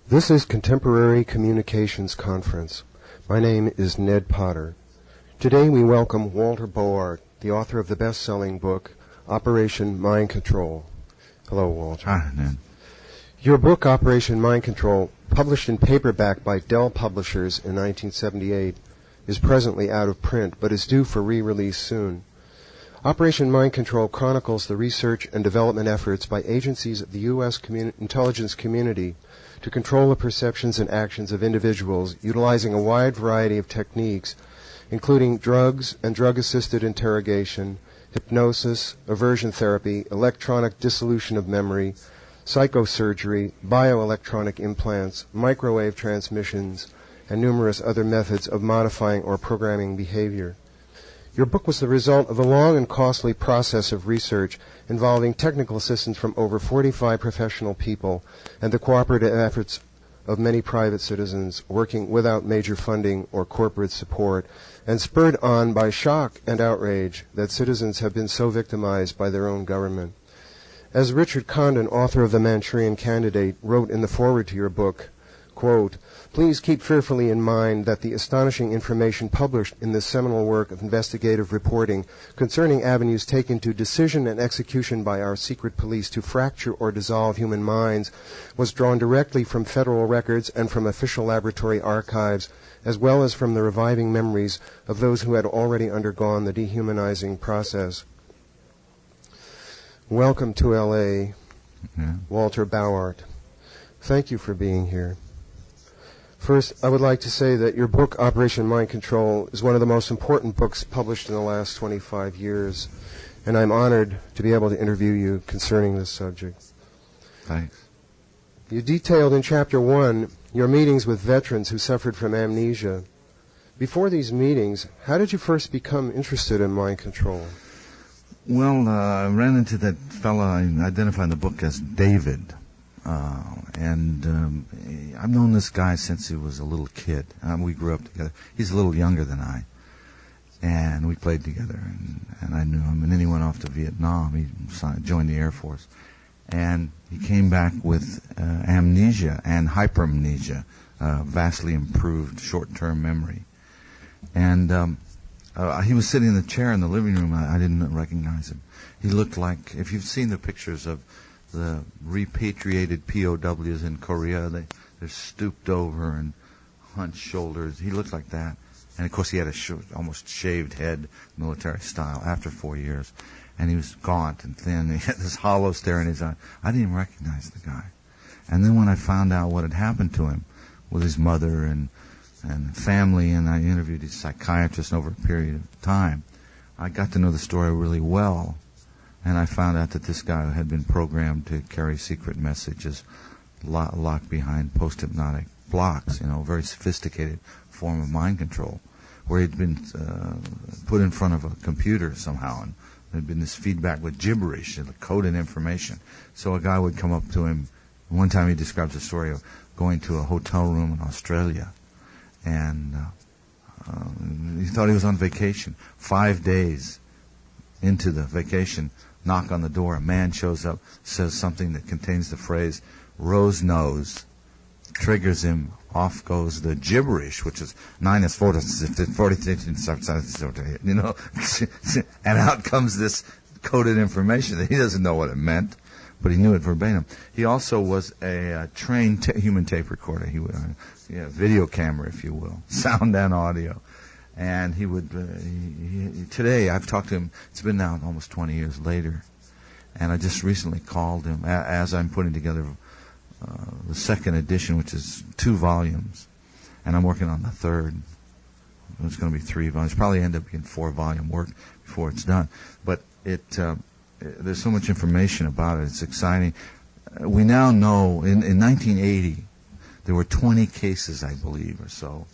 This is Contemporary Communications Conference. My name is Ned Potter. Today we welcome Walter Bowart, the author of the best-selling book, Operation Mind Control. Hello, Walter. Hi, Ned. Your book, Operation Mind Control, published in paperback by Dell Publishers in 1978, is presently out of print, but is due for re-release soon. Operation Mind Control chronicles the research and development efforts by agencies of the U.S. intelligence community to control the perceptions and actions of individuals utilizing a wide variety of techniques, including drugs and drug-assisted interrogation, hypnosis, aversion therapy, electronic dissolution of memory, psychosurgery, bioelectronic implants, microwave transmissions, and numerous other methods of modifying or programming behavior. Your book was the result of a long and costly process of research involving technical assistance from over 45 professional people and the cooperative efforts of many private citizens working without major funding or corporate support, and spurred on by shock and outrage that citizens have been so victimized by their own government. As Richard Condon, author of The Manchurian Candidate, wrote in the foreword to your book, quote, "Please keep fearfully in mind that the astonishing information published in this seminal work of investigative reporting concerning avenues taken to decision and execution by our secret police to fracture or dissolve human minds was drawn directly from federal records and from official laboratory archives, as well as from the reviving memories of those who had already undergone the dehumanizing process." Welcome to L.A., Walter Bowart. Thank you for being here. First, I would like to say that your book, Operation Mind Control, is one of the most important books published in the last 25 years, and I'm honored to be able to interview you concerning this subject. Thanks. You detailed in Chapter 1 your meetings with veterans who suffered from amnesia. Before these meetings, how did you first become interested in mind control? Well, I ran into that fella I identified in the book as David. I've known this guy since he was a little kid. We grew up together. He's a little younger than I. And we played together, and I knew him. And then he went off to Vietnam. He joined the Air Force. And he came back with amnesia and hypermnesia, vastly improved short-term memory. And he was sitting in the chair in the living room. I didn't recognize him. He looked like, if you've seen the pictures of the repatriated POWs in Korea, they're stooped over and hunched shoulders. He looked like that. And, of course, he had a almost shaved head, military style, after 4 years. And he was gaunt and thin. He had this hollow stare in his eye. I didn't even recognize the guy. And then when I found out what had happened to him with his mother and family, and I interviewed his psychiatrist over a period of time, I got to know the story really well. And I found out that this guy had been programmed to carry secret messages locked behind post-hypnotic blocks, a very sophisticated form of mind control, where he'd been put in front of a computer somehow, and there'd been this feedback with gibberish and coded information. So a guy would come up to him. One time he describes a story of going to a hotel room in Australia, and he thought he was on vacation. 5 days into the vacation, knock on the door, a man shows up, says something that contains the phrase, "Rose nose," triggers him, off goes the gibberish, which is 9 is 40, and out comes this coded information that he doesn't know what it meant, but he knew it verbatim. He also was a trained human tape recorder. He would, video camera, if you will, sound and audio. And he would, today I've talked to him, it's been now almost 20 years later, and I just recently called him as I'm putting together the second edition, which is 2 volumes, and I'm working on the third. It's going to be 3 volumes. Probably end up being 4-volume work before it's done. But there's so much information about it. It's exciting. We now know, in 1980, there were 20 cases, I believe, or so,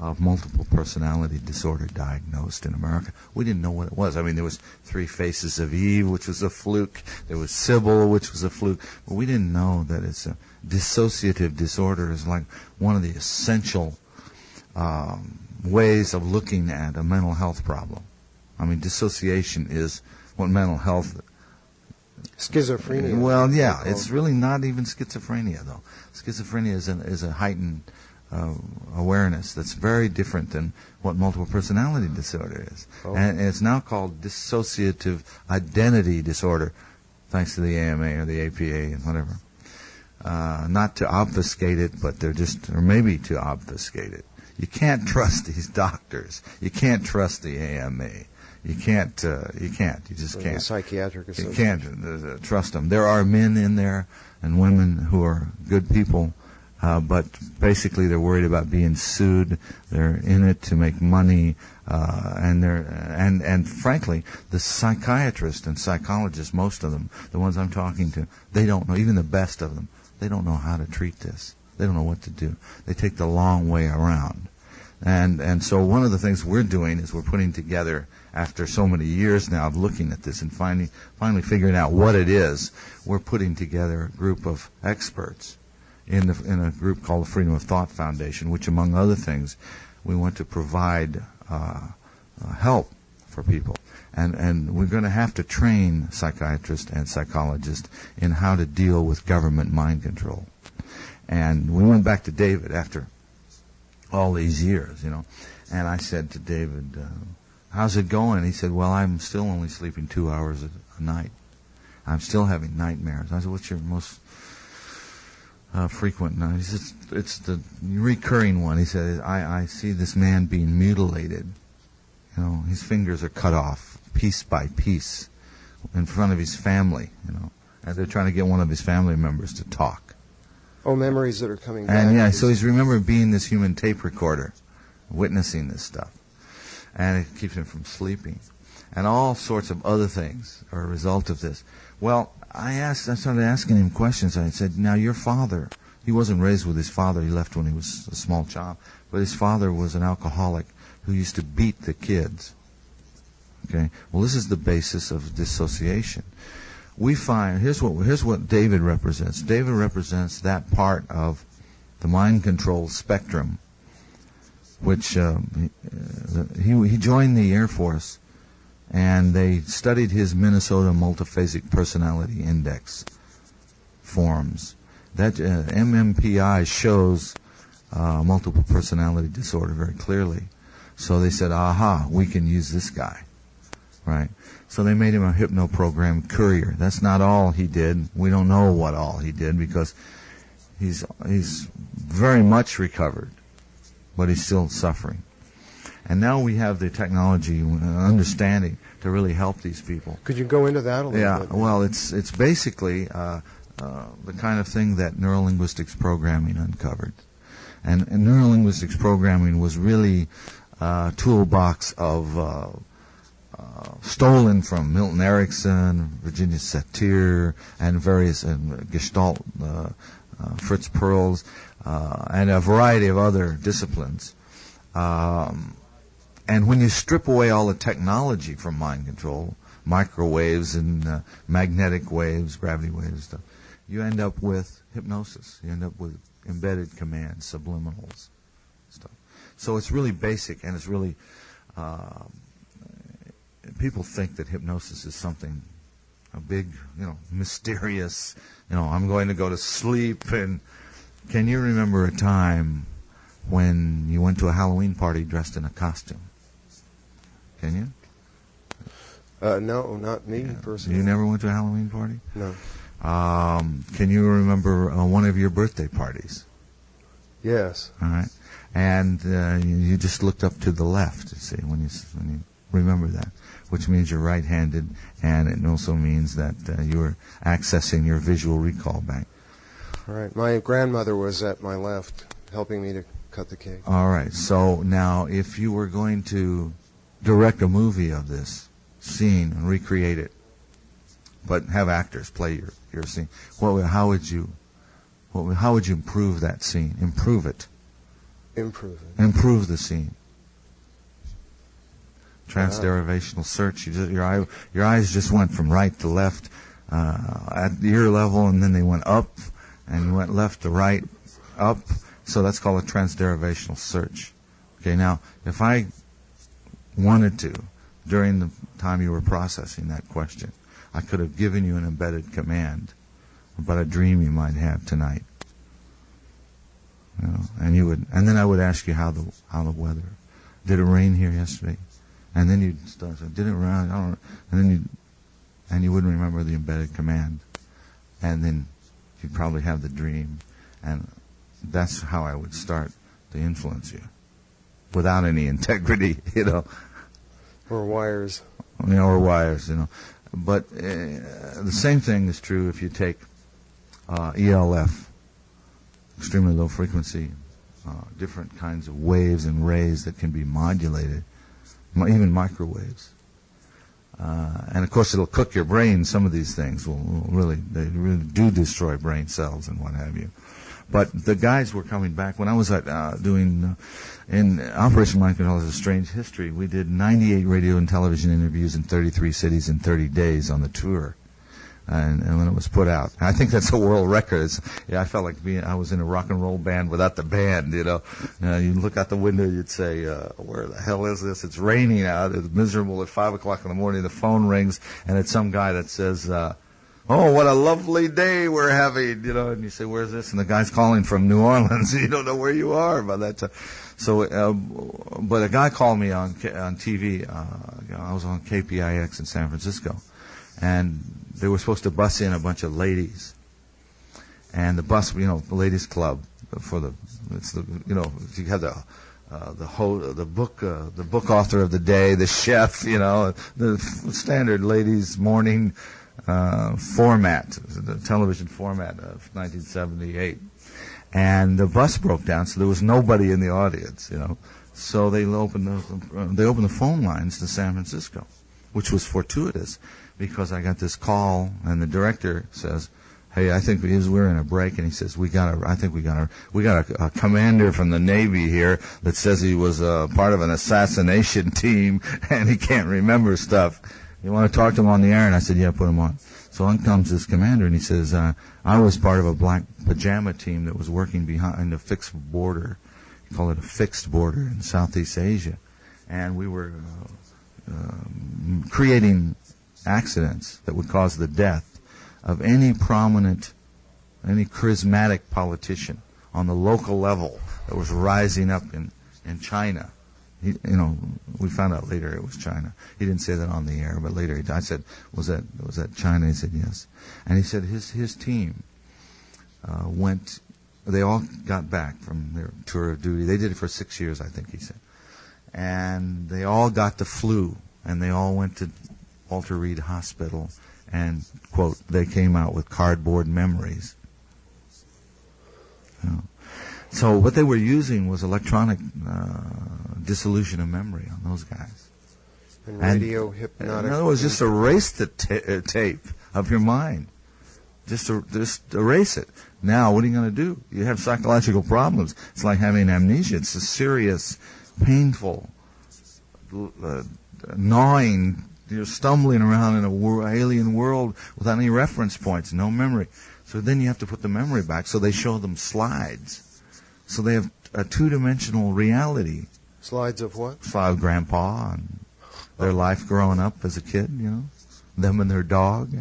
of multiple personality disorder diagnosed in America. We didn't know what it was. I mean, there was 3 Faces of Eve, which was a fluke. There was Sybil, which was a fluke. But we didn't know that it's a dissociative disorder is like one of the essential ways of looking at a mental health problem. I mean, dissociation is what mental health schizophrenia. Well, yeah, it's really not even schizophrenia, though. Schizophrenia is a heightened awareness that's very different than what multiple personality disorder is. Oh. And it's now called dissociative identity disorder, thanks to the AMA or the APA and whatever. Not to obfuscate it, but or maybe to obfuscate it. You can't trust these doctors. You can't trust the AMA. You can't. You just can't. The psychiatric You association. can't trust them. There are men in there and women who are good people, but basically they're worried about being sued. They're in it to make money, and frankly, the psychiatrists and psychologists, most of them, the ones I'm talking to, they don't know. Even the best of them, they don't know how to treat this. They don't know what to do. They take the long way around. And so one of the things we're doing is we're putting together, after so many years now of looking at this and finally figuring out what it is, we're putting together a group of experts in a group called the Freedom of Thought Foundation, which, among other things, we want to provide help for people. And we're going to have to train psychiatrists and psychologists in how to deal with government mind control. And we went back to David after all these years, and I said to David, how's it going? He said, well, I'm still only sleeping 2 hours a night. I'm still having nightmares. I said, what's your most frequent night? He said, it's the recurring one. He said, I see this man being mutilated. His fingers are cut off piece by piece in front of his family, and they're trying to get one of his family members to talk. Oh, memories that are coming back. And so he's remembering being this human tape recorder, witnessing this stuff. And it keeps him from sleeping. And all sorts of other things are a result of this. Well, I started asking him questions. I said, now your father, he wasn't raised with his father. He left when he was a small child. But his father was an alcoholic who used to beat the kids. Okay? Well, this is the basis of dissociation. We find, here's what David represents. David represents that part of the mind control spectrum, which he joined the Air Force, and they studied his Minnesota Multiphasic Personality Index forms. That MMPI shows multiple personality disorder very clearly. So they said, aha, we can use this guy, right? So they made him a hypno-program courier. That's not all he did. We don't know what all he did because he's very much recovered, but he's still suffering. And now we have the technology and understanding to really help these people. Could you go into that a little bit? Yeah, well, it's basically the kind of thing that neurolinguistics programming uncovered. And neurolinguistics programming was really a toolbox of stolen from Milton Erickson, Virginia Satir, and various Gestalt, Fritz Perls, and a variety of other disciplines. And when you strip away all the technology from mind control, microwaves and magnetic waves, gravity waves, stuff, you end up with hypnosis. You end up with embedded commands, subliminals, stuff. So it's really basic, and it's really people think that hypnosis is something, a big, mysterious, I'm going to go to sleep. And can you remember a time when you went to a Halloween party dressed in a costume? Can you? No, not me, personally. You never went to a Halloween party? No. Can you remember one of your birthday parties? Yes. All right. And you just looked up to the left, you see, when you remember that, which means you're right-handed, and it also means that you were accessing your visual recall bank. All right. My grandmother was at my left, helping me to cut the cake. All right. So now, if you were going to direct a movie of this scene and recreate it, but have actors play your scene, how would you improve that scene? Improve it. Improve the scene. Transderivational search. Your eyes just went from right to left at ear level, and then they went up, and you went left to right, up. So that's called a transderivational search. Okay, now, if I wanted to, during the time you were processing that question, I could have given you an embedded command about a dream you might have tonight. You know, and then I would ask you how the weather. Did it rain here yesterday? And then you'd start saying, did it rain? I don't know. And you wouldn't remember the embedded command. And then you'd probably have the dream. And that's how I would start to influence you. Without any integrity, you know. Or wires. You know, or wires, you know. But the same thing is true if you take ELF, extremely low frequency, different kinds of waves and rays that can be modulated, even microwaves. And of course, it'll cook your brain. Some of these things they really do destroy brain cells and what have you. But the guys were coming back when I was doing in Operation Mind Control is a Strange History. We did 98 radio and television interviews in 33 cities in 30 days on the tour. And when it was put out, I think that's a world record. I felt like I was in a rock and roll band without the band. You know, you look out the window, you'd say, "Where the hell is this? It's raining out. It's miserable at 5 o'clock in the morning. The phone rings, and it's some guy that says, "Oh, what a lovely day we're having." You know, and you say, "Where's this?" And the guy's calling from New Orleans. You don't know where you are by that time. So, but a guy called me on TV. I was on KPIX in San Francisco, and they were supposed to bus in a bunch of ladies, and the bus, you know, the ladies' club you know, you have the book author of the day, the chef, you know, the standard ladies' morning format, the television format of 1978, and the bus broke down, so there was nobody in the audience, you know, so they opened the phone lines to San Francisco, which was fortuitous. Because I got this call, and the director says, "Hey, I think we're in a break," and he says, "We got a commander from the Navy here that says he was part of an assassination team, and he can't remember stuff. You want to talk to him on the air?" And I said, "Yeah, put him on." So on comes this commander, and he says, "I was part of a black pajama team that was working behind a fixed border. You call it a fixed border in Southeast Asia, and we were creating accidents that would cause the death of any prominent, any charismatic politician on the local level that was rising up in China." You know, we found out later it was China. He didn't say that on the air, but later I said, "Was that China?" He said, "Yes." And he said his team went. They all got back from their tour of duty. They did it for 6 years, I think he said, and they all got the flu, and they all went to Walter Reed Hospital, and, quote, they came out with cardboard memories. You know. So what they were using was electronic dissolution of memory on those guys. And radio hypnotic. In other words, just erase the tape of your mind. Just erase it. Now, what are you going to do? You have psychological problems. It's like having amnesia. It's a serious, painful, gnawing. You're stumbling around in an alien world without any reference points, no memory. So then you have to put the memory back. So they show them slides. So they have a two-dimensional reality. Slides of what? Grandpa and their life growing up as a kid, you know. Them and their dog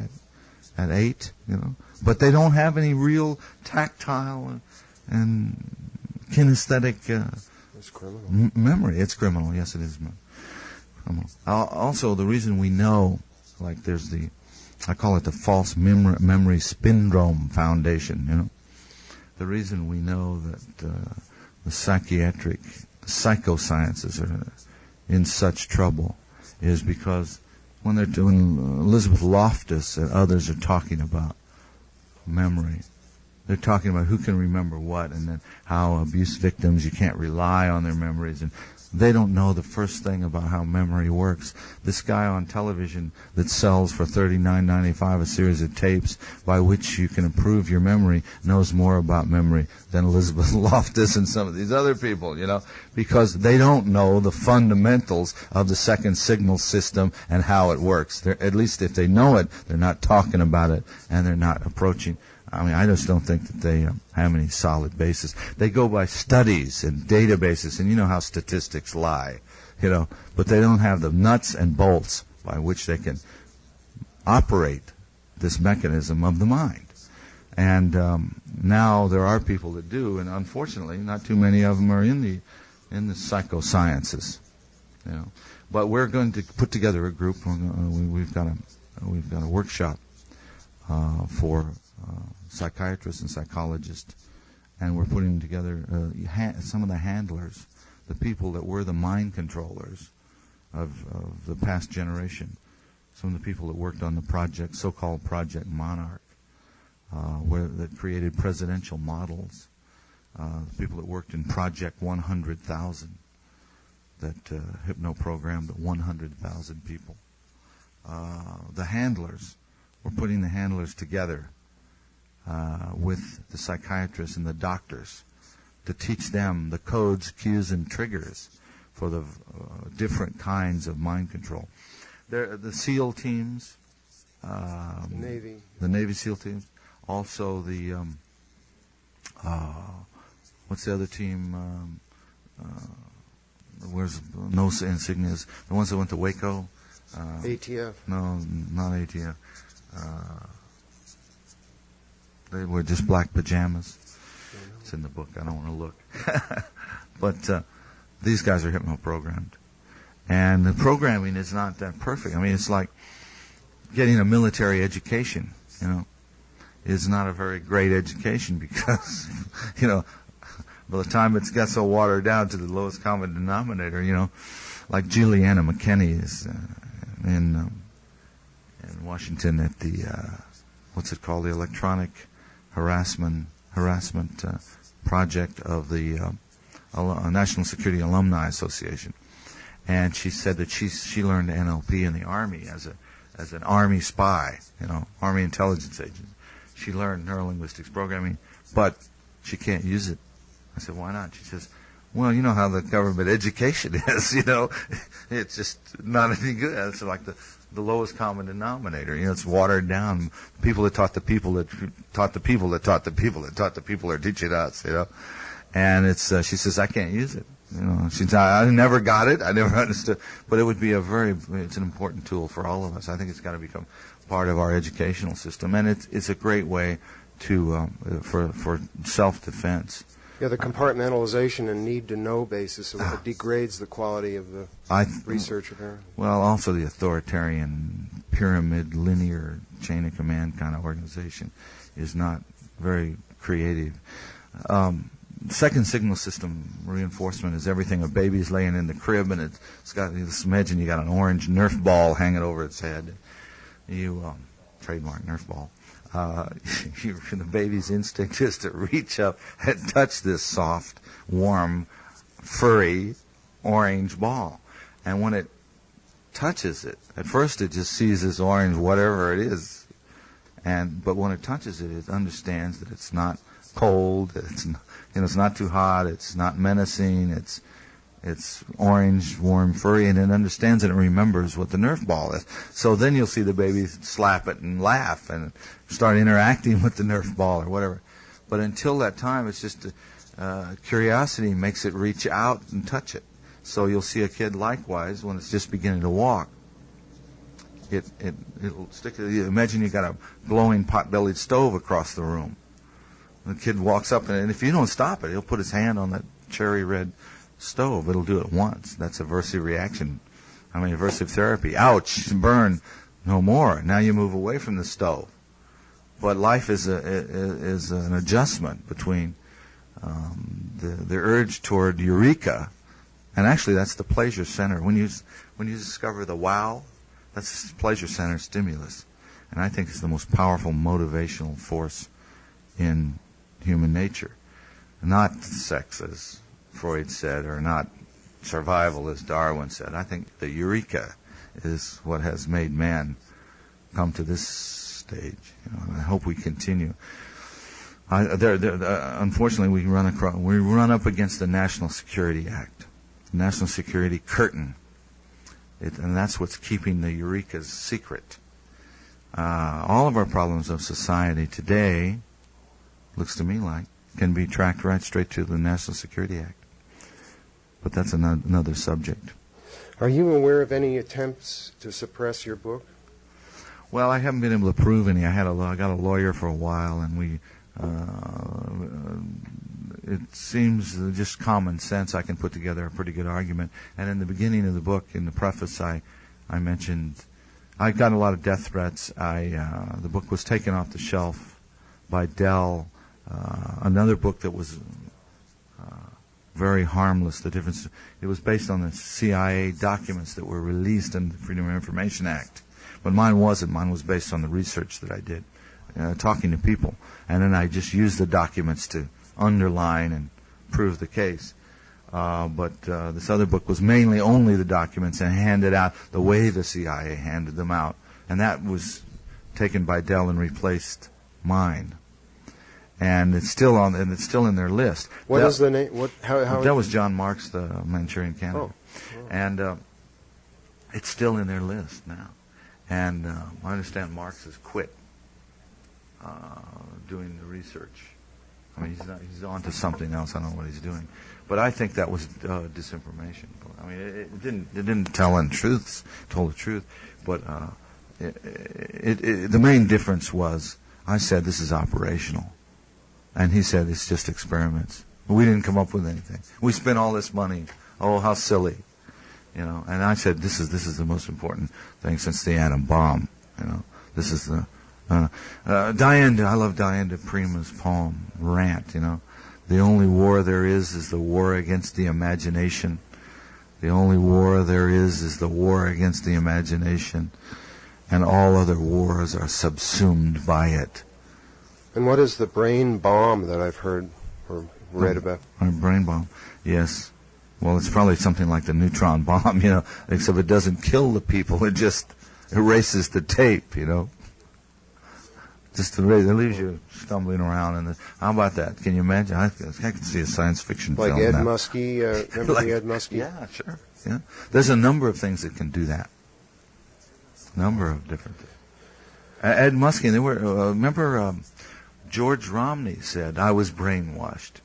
at 8, you know. But they don't have any real tactile and kinesthetic it's criminal. memory. It's criminal. Yes, it is. Also, the reason we know, like there's I call it the false memory syndrome foundation, you know. The reason we know that the psychosciences are in such trouble is because when they're doing, Elizabeth Loftus and others are talking about memory. They're talking about who can remember what, and then how abuse victims, you can't rely on their memories, and they don't know the first thing about how memory works. This guy on television that sells for $39.95 a series of tapes by which you can improve your memory knows more about memory than Elizabeth Loftus and some of these other people, you know, because they don't know the fundamentals of the second signal system and how it works. At least if they know it, they're not talking about it and they're not approaching. I mean, I just don't think that they have any solid basis. They go by studies and databases, and you know how statistics lie, you know, but they don't have the nuts and bolts by which they can operate this mechanism of the mind. And now there are people that do, and unfortunately, not too many of them are in the psychosciences. You know, but we're going to put together a group. We've got a workshop for psychiatrists and psychologists, and we're putting together some of the handlers, the people that were the mind controllers of the past generation. Some of the people that worked on the project, so-called Project Monarch, that created presidential models. The people that worked in Project 100,000, that hypno-programmed 100,000 people. The handlers, we're putting the handlers together with the psychiatrists and the doctors to teach them the codes, cues, and triggers for the different kinds of mind control. The SEAL teams, the Navy SEAL teams, also the what's the other team? Where's no insignias? The ones that went to Waco. ATF. No, not ATF. They were just black pajamas. It's in the book. I don't want to look. But these guys are hypno-programmed. And the programming is not that perfect. I mean, it's like getting a military education, you know. Is not a very great education because, you know, by the time it's got so watered down to the lowest common denominator, you know, like Juliana McKinney is in Washington at the, what's it called, the Electronic Harassment Project of the National Security Alumni Association. And she said that she learned NLP in the Army as an Army spy, you know, Army intelligence agent. She learned neurolinguistics programming, but she can't use it. I said, why not? She says, well, you know how the government education is, you know. It's just not any good. It's like the lowest common denominator. You know, it's watered down. People that taught the people that taught the people that taught the people that taught the people are teaching us, you know. And it's she says, I can't use it. You know, I never got it. I never understood. But it would be it's an important tool for all of us. I think it's got to become part of our educational system, and it's a great way to for self-defense. Yeah, the compartmentalization and need-to-know basis it degrades the quality of the research, apparently. Well, also the authoritarian, pyramid, linear, chain of command kind of organization is not very creative. Second signal system reinforcement is everything. A baby's laying in the crib, and it's got, just imagine you got an orange Nerf ball hanging over its head. You trademark Nerf ball. The baby's instinct is to reach up and touch this soft, warm, furry, orange ball. And when it touches it, at first it just sees this orange, whatever it is. But when it touches it, it understands that it's not cold, it's not too hot, it's not menacing, it's orange, warm, furry, and it understands and it remembers what the Nerf ball is. So then you'll see the baby slap it and laugh and start interacting with the Nerf ball or whatever. But until that time, it's just curiosity makes it reach out and touch it. So you'll see a kid likewise when it's just beginning to walk. It'll stick. Imagine you got a glowing pot-bellied stove across the room. The kid walks up, and if you don't stop it, he'll put his hand on that cherry red stove. It'll do it once. That's aversive reaction. Aversive therapy. Ouch, burn, no more. Now you move away from the stove. But life is an adjustment between the urge toward eureka, and actually that's the pleasure center. When you discover the wow, that's the pleasure center stimulus, and I think it's the most powerful motivational force in human nature. Not sex, as Freud said, or not survival, as Darwin said. I think the eureka is what has made man come to this stage. And I hope we continue. Unfortunately, we run up against the National Security Act, the National Security curtain, and that's what's keeping the eurekas secret. All of our problems of society today, looks to me like, can be tracked right straight to the National Security Act. But that's another subject. Are you aware of any attempts to suppress your book? Well, I haven't been able to prove any. I got a lawyer for a while, and it seems just common sense. I can put together a pretty good argument. And in the beginning of the book, in the preface, I mentioned I got a lot of death threats. The book was taken off the shelf by Dell. Another book that was very harmless. The difference, it was based on the CIA documents that were released in the Freedom of Information Act. But mine wasn't. Mine was based on the research that I did, talking to people. And then I just used the documents to underline and prove the case. But this other book was mainly only the documents and handed out the way the CIA handed them out. And that was taken by Dell and replaced mine. And it's still in their list. What is the name? How that was John Marks, the Manchurian Candidate. Oh. And it's still in their list now. And I understand Marks has quit doing the research. I mean, he's on to something else. I don't know what he's doing. But I think that was disinformation. I mean, it didn't tell the truth. But the main difference was I said this is operational. And he said it's just experiments. We didn't come up with anything. We spent all this money. Oh, how silly, And I said this is the most important thing since the atom bomb. This is the Diane. I love Diane de Prima's poem Rant. The only war there is the war against the imagination. The only war there is the war against the imagination, and all other wars are subsumed by it. And what is the brain bomb that I've heard or read about? Brain bomb, yes. Well, it's probably something like the neutron bomb, except it doesn't kill the people. It just erases the tape, Just it leaves you stumbling around. And how about that? Can you imagine? I can see a science fiction like film. Ed Muskie, remember the Ed Muskie? Yeah, sure. Yeah, there's a number of things that can do that. Number of different things. Ed Muskie, they were remember. George Romney said, I was brainwashed.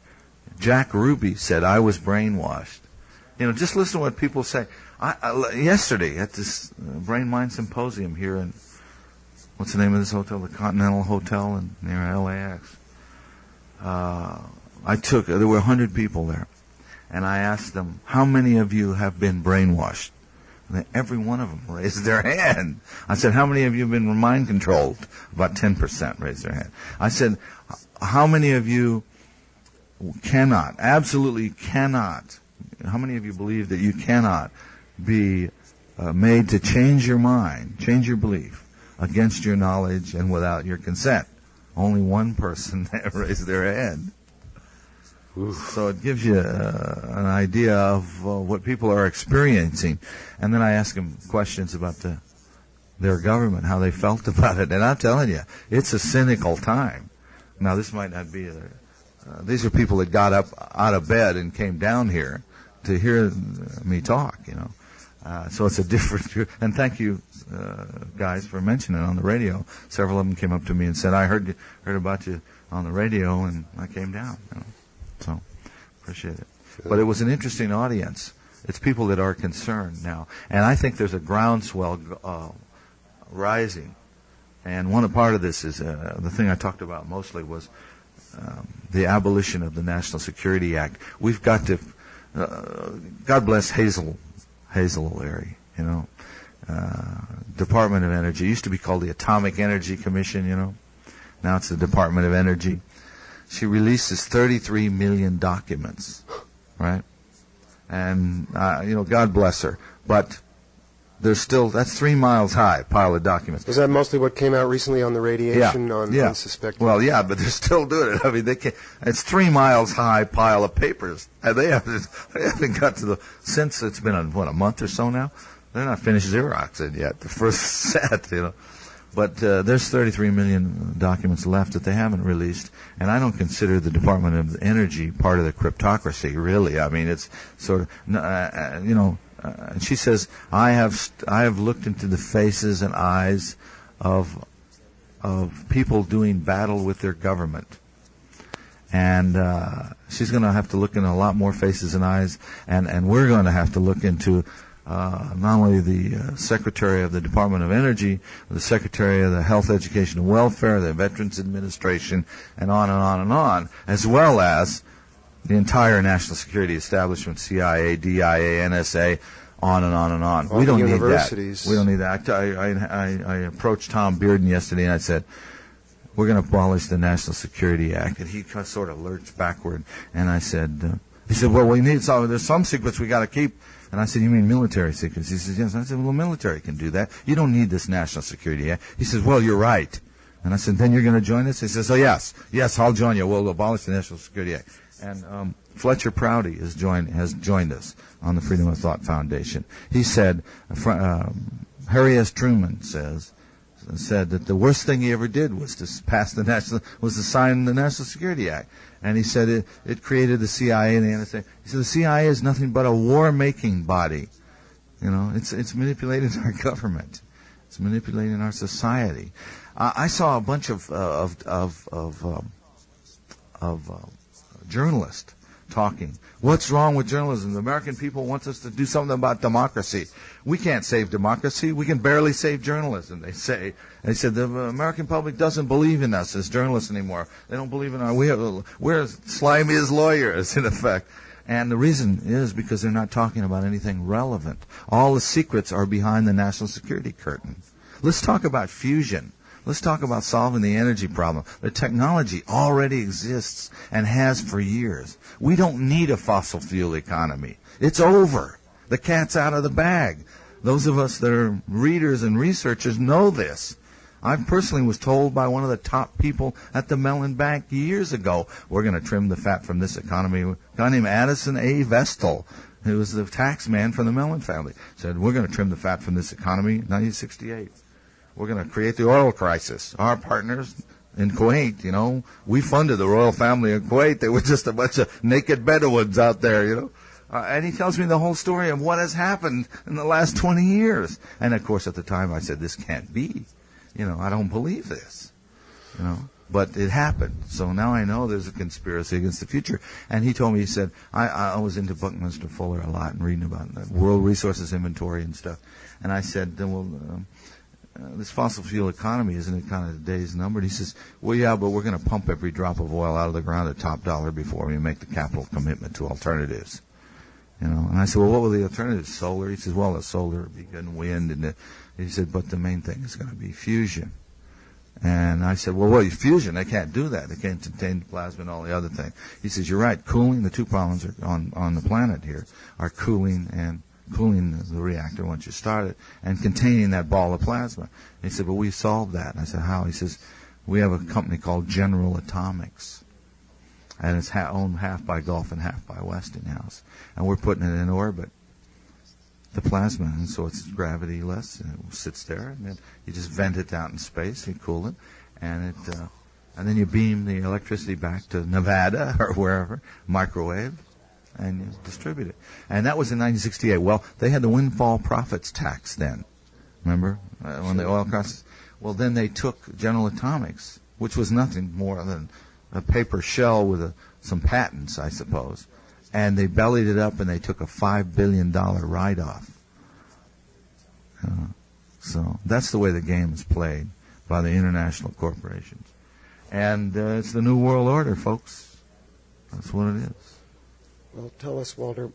Jack Ruby said, I was brainwashed. Just listen to what people say. Yesterday at this Brain Mind Symposium here in, what's the name of this hotel? The Continental Hotel near LAX. There were 100 people there. And I asked them, how many of you have been brainwashed? And every one of them raised their hand. I said, how many of you have been mind controlled? About 10% raised their hand. I said, how many of you absolutely cannot, how many of you believe that you cannot be made to change your mind, change your belief against your knowledge and without your consent? Only one person raised their hand. So it gives you an idea of what people are experiencing. And then I ask them questions about their government, how they felt about it. And I'm telling you, it's a cynical time. Now, this might not be these are people that got up out of bed and came down here to hear me talk, So it's a different... And thank you, guys, for mentioning it on the radio. Several of them came up to me and said, I heard about you on the radio, and I came down, So, appreciate it. But it was an interesting audience. It's people that are concerned now. And I think there's a groundswell rising. And one part of this is, the thing I talked about mostly was the abolition of the National Security Act. We've got to, God bless Hazel Larry, Department of Energy. It used to be called the Atomic Energy Commission, Now it's the Department of Energy. She releases 33 million documents, right? And, God bless her. But there's still, that's 3 miles high, pile of documents. Was that mostly what came out recently on the radiation on unsuspected? Well, yeah, but they're still doing it. I mean, it's 3 miles high pile of papers. And they haven't got to since it's been, a month or so now? They're not finished Xeroxing yet, the first set, But there's 33 million documents left that they haven't released, and I don't consider the Department of Energy part of the cryptocracy, really. I mean, it's sort of, and she says, I have looked into the faces and eyes of people doing battle with their government. And she's going to have to look in a lot more faces and eyes, and we're going to have to look into not only the Secretary of the Department of Energy, the Secretary of the Health, Education, and Welfare, the Veterans Administration, and on and on and on, as well as the entire national security establishment, CIA, DIA, NSA, on and on and on. All we don't the need that. universities. We don't need that. I approached Tom Bearden yesterday and I said, we're going to abolish the National Security Act. And he sort of lurched backward. And I said, he said, well, we need some, there's some secrets we got to keep. And I said, you mean military secrets? He says, yes. I said, well, the military can do that. You don't need this National Security Act. He says, well, you're right. And I said, then you're going to join us? He says, oh, yes, I'll join you. We'll abolish the National Security Act. And Fletcher Prouty has joined us on the Freedom of Thought Foundation. He said, Harry S. Truman said that the worst thing he ever did was to sign the National Security Act. And he said it created the CIA and the NSA. He said the CIA is nothing but a war-making body. You know, it's manipulating our government. It's manipulating our society. I saw a bunch of journalists talking. What's wrong with journalism? The American people want us to do something about democracy. We can't save democracy. We can barely save journalism, they say. They said the American public doesn't believe in us as journalists anymore. They don't believe in we're slimy as lawyers, in effect. And the reason is because they're not talking about anything relevant. All the secrets are behind the national security curtain. Let's talk about fusion. Let's talk about solving the energy problem. The technology already exists and has for years. We don't need a fossil fuel economy. It's over. The cat's out of the bag. Those of us that are readers and researchers know this. I personally was told by one of the top people at the Mellon Bank years ago, we're going to trim the fat from this economy. A guy named Addison A. Vestal, who was the tax man from the Mellon family, said, we're going to trim the fat from this economy in 1968. We're going to create the oil crisis. Our partners in Kuwait, you know, we funded the royal family in Kuwait. They were just a bunch of naked Bedouins out there, you know. And he tells me the whole story of what has happened in the last 20 years. And, of course, at the time I said, this can't be. You know, I don't believe this. You know, but it happened. So now I know there's a conspiracy against the future. And he told me, he said, I was into Buckminster Fuller a lot and reading about that World Resources Inventory and stuff. And I said, well, this fossil fuel economy, isn't it kind of the day's numbered? He says, well, yeah, but we're going to pump every drop of oil out of the ground at top dollar before we make the capital commitment to alternatives. You know, and I said, well, what were the alternatives? Solar? He says, well, the solar would be good and wind. And he said, but the main thing is going to be fusion. And I said, well, fusion, they can't do that. They can't contain plasma and all the other things. He says, you're right. Cooling, the two problems are on the planet here are cooling the reactor once you start it, and containing that ball of plasma. And he said, but we solved that. And I said, how? He says, we have a company called General Atomics, and it's owned half by Gulf and half by Westinghouse. And we're putting it in orbit, the plasma, and so it's gravity-less, and it sits there, and then you just vent it out in space, you cool it, and then you beam the electricity back to Nevada or wherever, microwave, and you distribute it. And that was in 1968. Well, they had the windfall profits tax then. Remember? When the oil crisis. Well, then they took General Atomics, which was nothing more than a paper shell with some patents, I suppose. And they bellied it up and they took a $5 billion write-off. So that's the way the game is played by the international corporations. And it's the New World Order, folks. That's what it is. Well, tell us, Walter,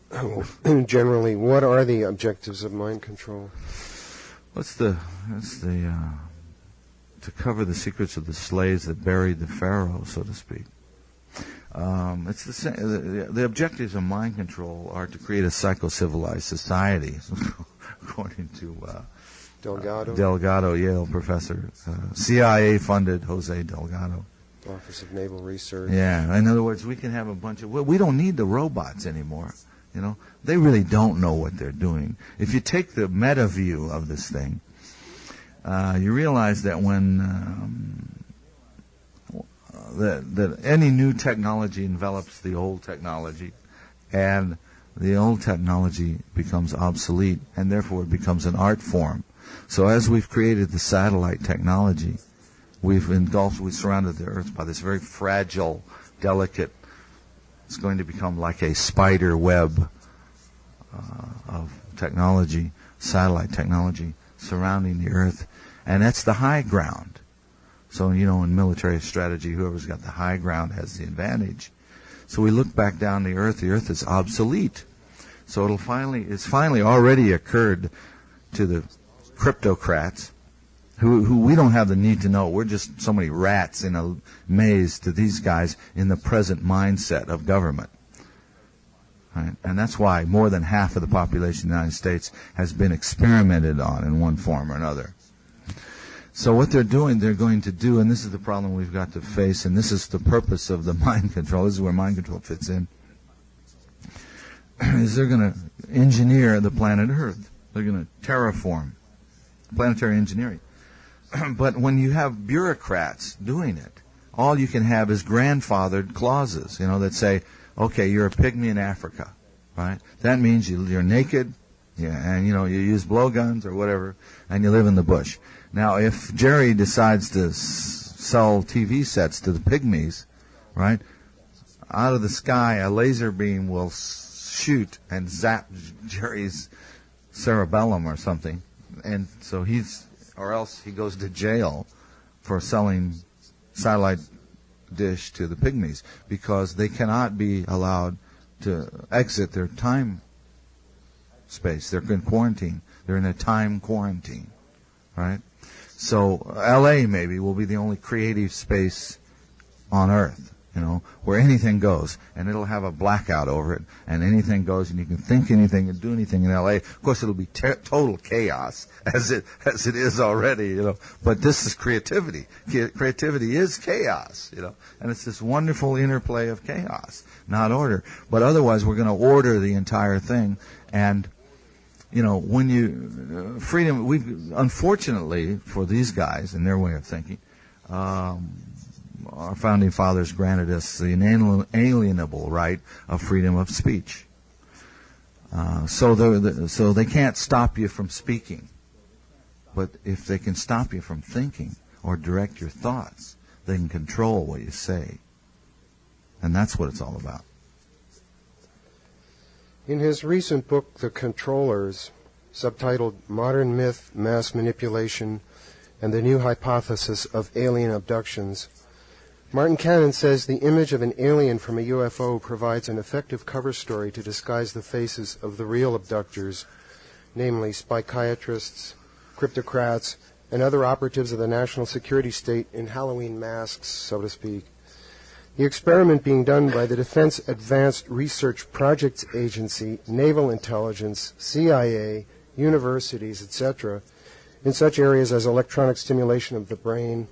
generally, what are the objectives of mind control? To cover the secrets of the slaves that buried the pharaoh, so to speak. It's the same. The objectives of mind control are to create a psycho-civilized society, according to Delgado, Yale professor, CIA-funded Jose Delgado. Office of Naval Research. Yeah, in other words, we can have a bunch of... Well, we don't need the robots anymore, you know. They really don't know what they're doing. If you take the meta view of this thing, you realize that when... that any new technology envelops the old technology, and the old technology becomes obsolete, and therefore it becomes an art form. So as we've created the satellite technology, we've surrounded the Earth by this very fragile, delicate, it's going to become like a spider web of technology, satellite technology surrounding the Earth, and that's the high ground. So, in military strategy, whoever's got the high ground has the advantage. So we look back down the Earth is obsolete. So it's finally already occurred to the cryptocrats, who we don't have the need to know. We're just so many rats in a maze to these guys in the present mindset of government. Right? And that's why more than half of the population of the United States has been experimented on in one form or another. So what they're going to do, and this is the problem we've got to face, and this is the purpose of the mind control, this is where mind control fits in, is they're going to engineer the planet Earth. They're going to terraform, planetary engineering. But when you have bureaucrats doing it, all you can have is grandfathered clauses, that say, okay, you're a pygmy in Africa, right? That means you're naked, and you use blowguns or whatever, and you live in the bush. Now, if Jerry decides to sell TV sets to the pygmies, right, out of the sky a laser beam will shoot and zap Jerry's cerebellum or something, and so or else he goes to jail for selling satellite dish to the pygmies, because they cannot be allowed to exit their time space. They're in quarantine. They're in a time quarantine, right? So L.A. maybe will be the only creative space on Earth, where anything goes, and it'll have a blackout over it, and anything goes, and you can think anything and do anything in L.A. Of course, it'll be total chaos, as it is already, But this is creativity. Creativity is chaos, and it's this wonderful interplay of chaos, not order. But otherwise, we're going to order the entire thing, and when freedom, unfortunately for these guys and their way of thinking, our founding fathers granted us the inalienable right of freedom of speech. So they can't stop you from speaking. But if they can stop you from thinking or direct your thoughts, they can control what you say. And that's what it's all about. In his recent book, The Controllers, subtitled Modern Myth, Mass Manipulation, and the New Hypothesis of Alien Abductions, Martin Cannon says the image of an alien from a UFO provides an effective cover story to disguise the faces of the real abductors, namely psychiatrists, cryptocrats, and other operatives of the national security state in Halloween masks, so to speak. The experiment being done by the Defense Advanced Research Projects Agency, Naval Intelligence, CIA, universities, etc., in such areas as electronic stimulation of the brain,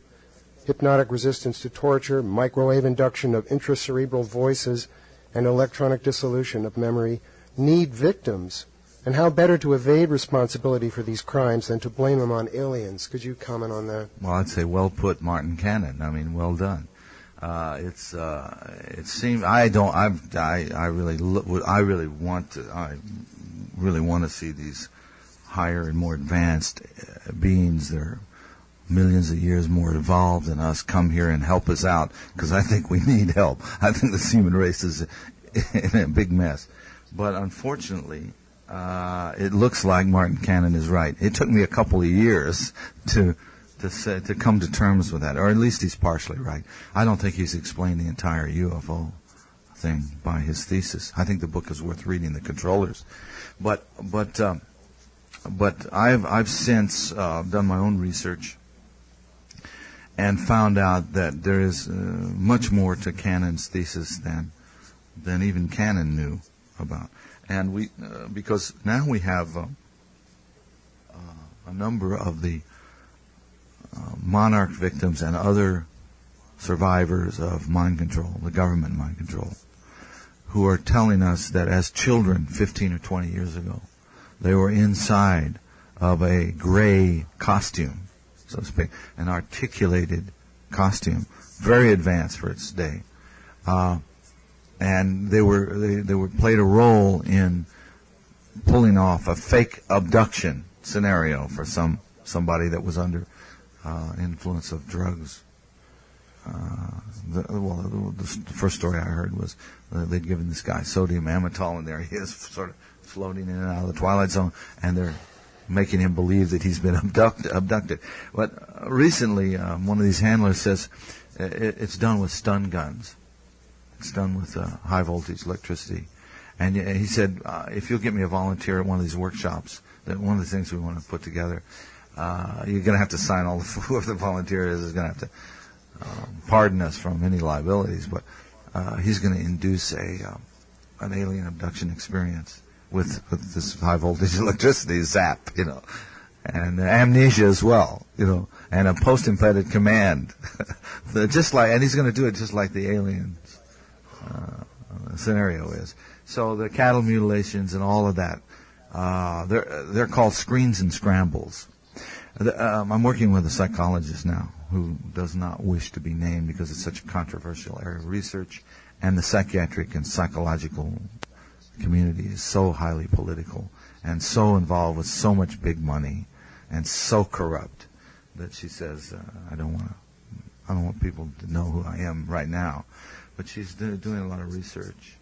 hypnotic resistance to torture, microwave induction of intracerebral voices, and electronic dissolution of memory, need victims. And how better to evade responsibility for these crimes than to blame them on aliens? Could you comment on that? Well, I'd say well put, Martin Cannon. I mean, well done. It seems I really want to see these higher and more advanced beings. They're millions of years more evolved than us come here and help us out, because I think we need help. I think the human race is in a big mess. But unfortunately, it looks like Martin Cannon is right. It took me a couple of years to come to terms with that, or at least he's partially right. I don't think he's explained the entire UFO thing by his thesis. I think the book is worth reading, The Controllers. But I've since done my own research and found out that there is much more to Cannon's thesis than even Cannon knew about. And because now we have a number of the monarch victims and other survivors of mind control, the government mind control, who are telling us that as children 15 or 20 years ago, they were inside of a gray costume, so to speak, an articulated costume, very advanced for its day. And they played a role in pulling off a fake abduction scenario for somebody that was under influence of drugs, the first story I heard was they'd given this guy sodium amytal, and there he is, sort of floating in and out of the Twilight Zone, and they're making him believe that he's been abducted. But recently, one of these handlers says it's done with stun guns. It's done with high voltage electricity. And he said, if you'll get me a volunteer at one of these workshops, that one of the things we want to put together, you're going to have to sign all whoever the volunteer is going to have to pardon us from any liabilities, but he's going to induce an alien abduction experience with this high voltage electricity zap, and amnesia as well, and a post-implanted command, and he's going to do it just like the aliens scenario is. So the cattle mutilations and all of that, they're called screens and scrambles. I'm working with a psychologist now who does not wish to be named because it's such a controversial area of research, and the psychiatric and psychological community is so highly political and so involved with so much big money and so corrupt that she says, I don't want people to know who I am right now. But she's doing a lot of research,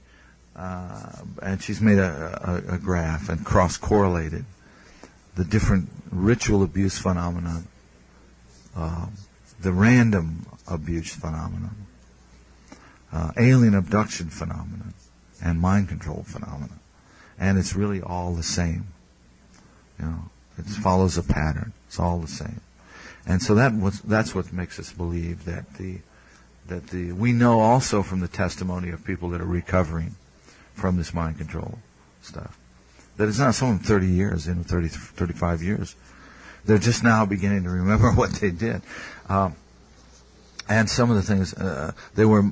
and she's made a graph and cross-correlated the different ritual abuse phenomenon, the random abuse phenomenon, alien abduction phenomenon, and mind control phenomenon. And it's really all the same. It follows a pattern. It's all the same. And so that's what makes us believe that we know also from the testimony of people that are recovering from this mind control stuff, that it's not someone 30 years, 35 years. They're just now beginning to remember what they did. And some of the things they were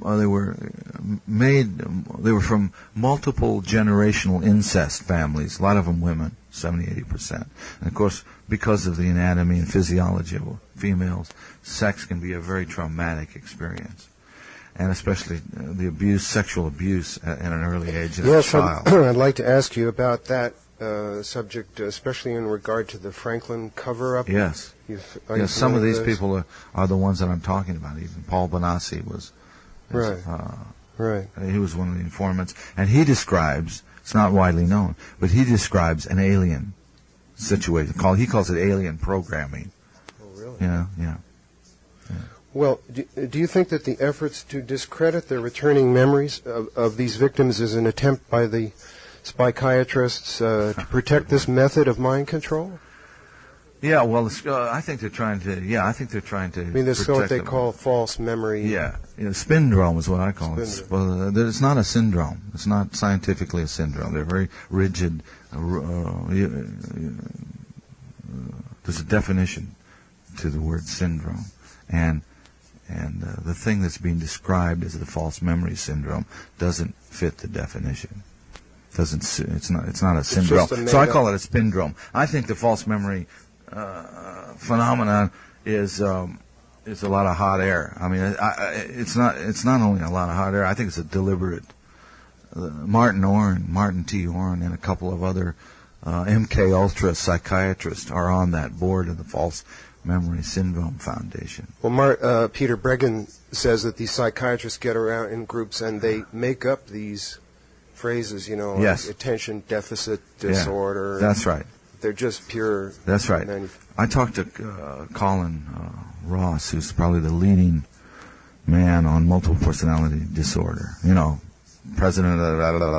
from multiple generational incest families. A lot of them women, 70-80%. And of course, because of the anatomy and physiology of females, sex can be a very traumatic experience, and especially the abuse, sexual abuse, at an early age in a child. I'd like to ask you about that subject, especially in regard to the Franklin cover-up. Yes. Some of these people are the ones that I'm talking about. Even Paul Bonacci was. Right. He was one of the informants, and he describes. It's not widely known, but he describes an alien situation. He calls it alien programming. Oh, really? Yeah. Well, do you think that the efforts to discredit the returning memories of these victims is an attempt by the psychiatrists to protect this method of mind control? Yeah, well, I think they're trying to. Yeah, I think they're trying to. I mean, this is what they call false memory. Yeah, spindrome is what I call it. Well, it's not a syndrome. It's not scientifically a syndrome. They're very rigid. There's a definition to the word syndrome, and the thing that's being described as the false memory syndrome doesn't fit the definition. It's not a syndrome. So I call it a spindrome. I think the false memory phenomenon is a lot of hot air. I mean, it's not only a lot of hot air. I think it's a deliberate. Martin T. Orn, and a couple of other MK Ultra psychiatrists are on that board of the False Memory Syndrome Foundation. Well, Peter Breggin says that these psychiatrists get around in groups and they make up these phrases, yes. like attention deficit disorder. Yeah, that's right. They're just pure. That's right. I talked to Colin Ross, who's probably the leading man on multiple personality disorder. President of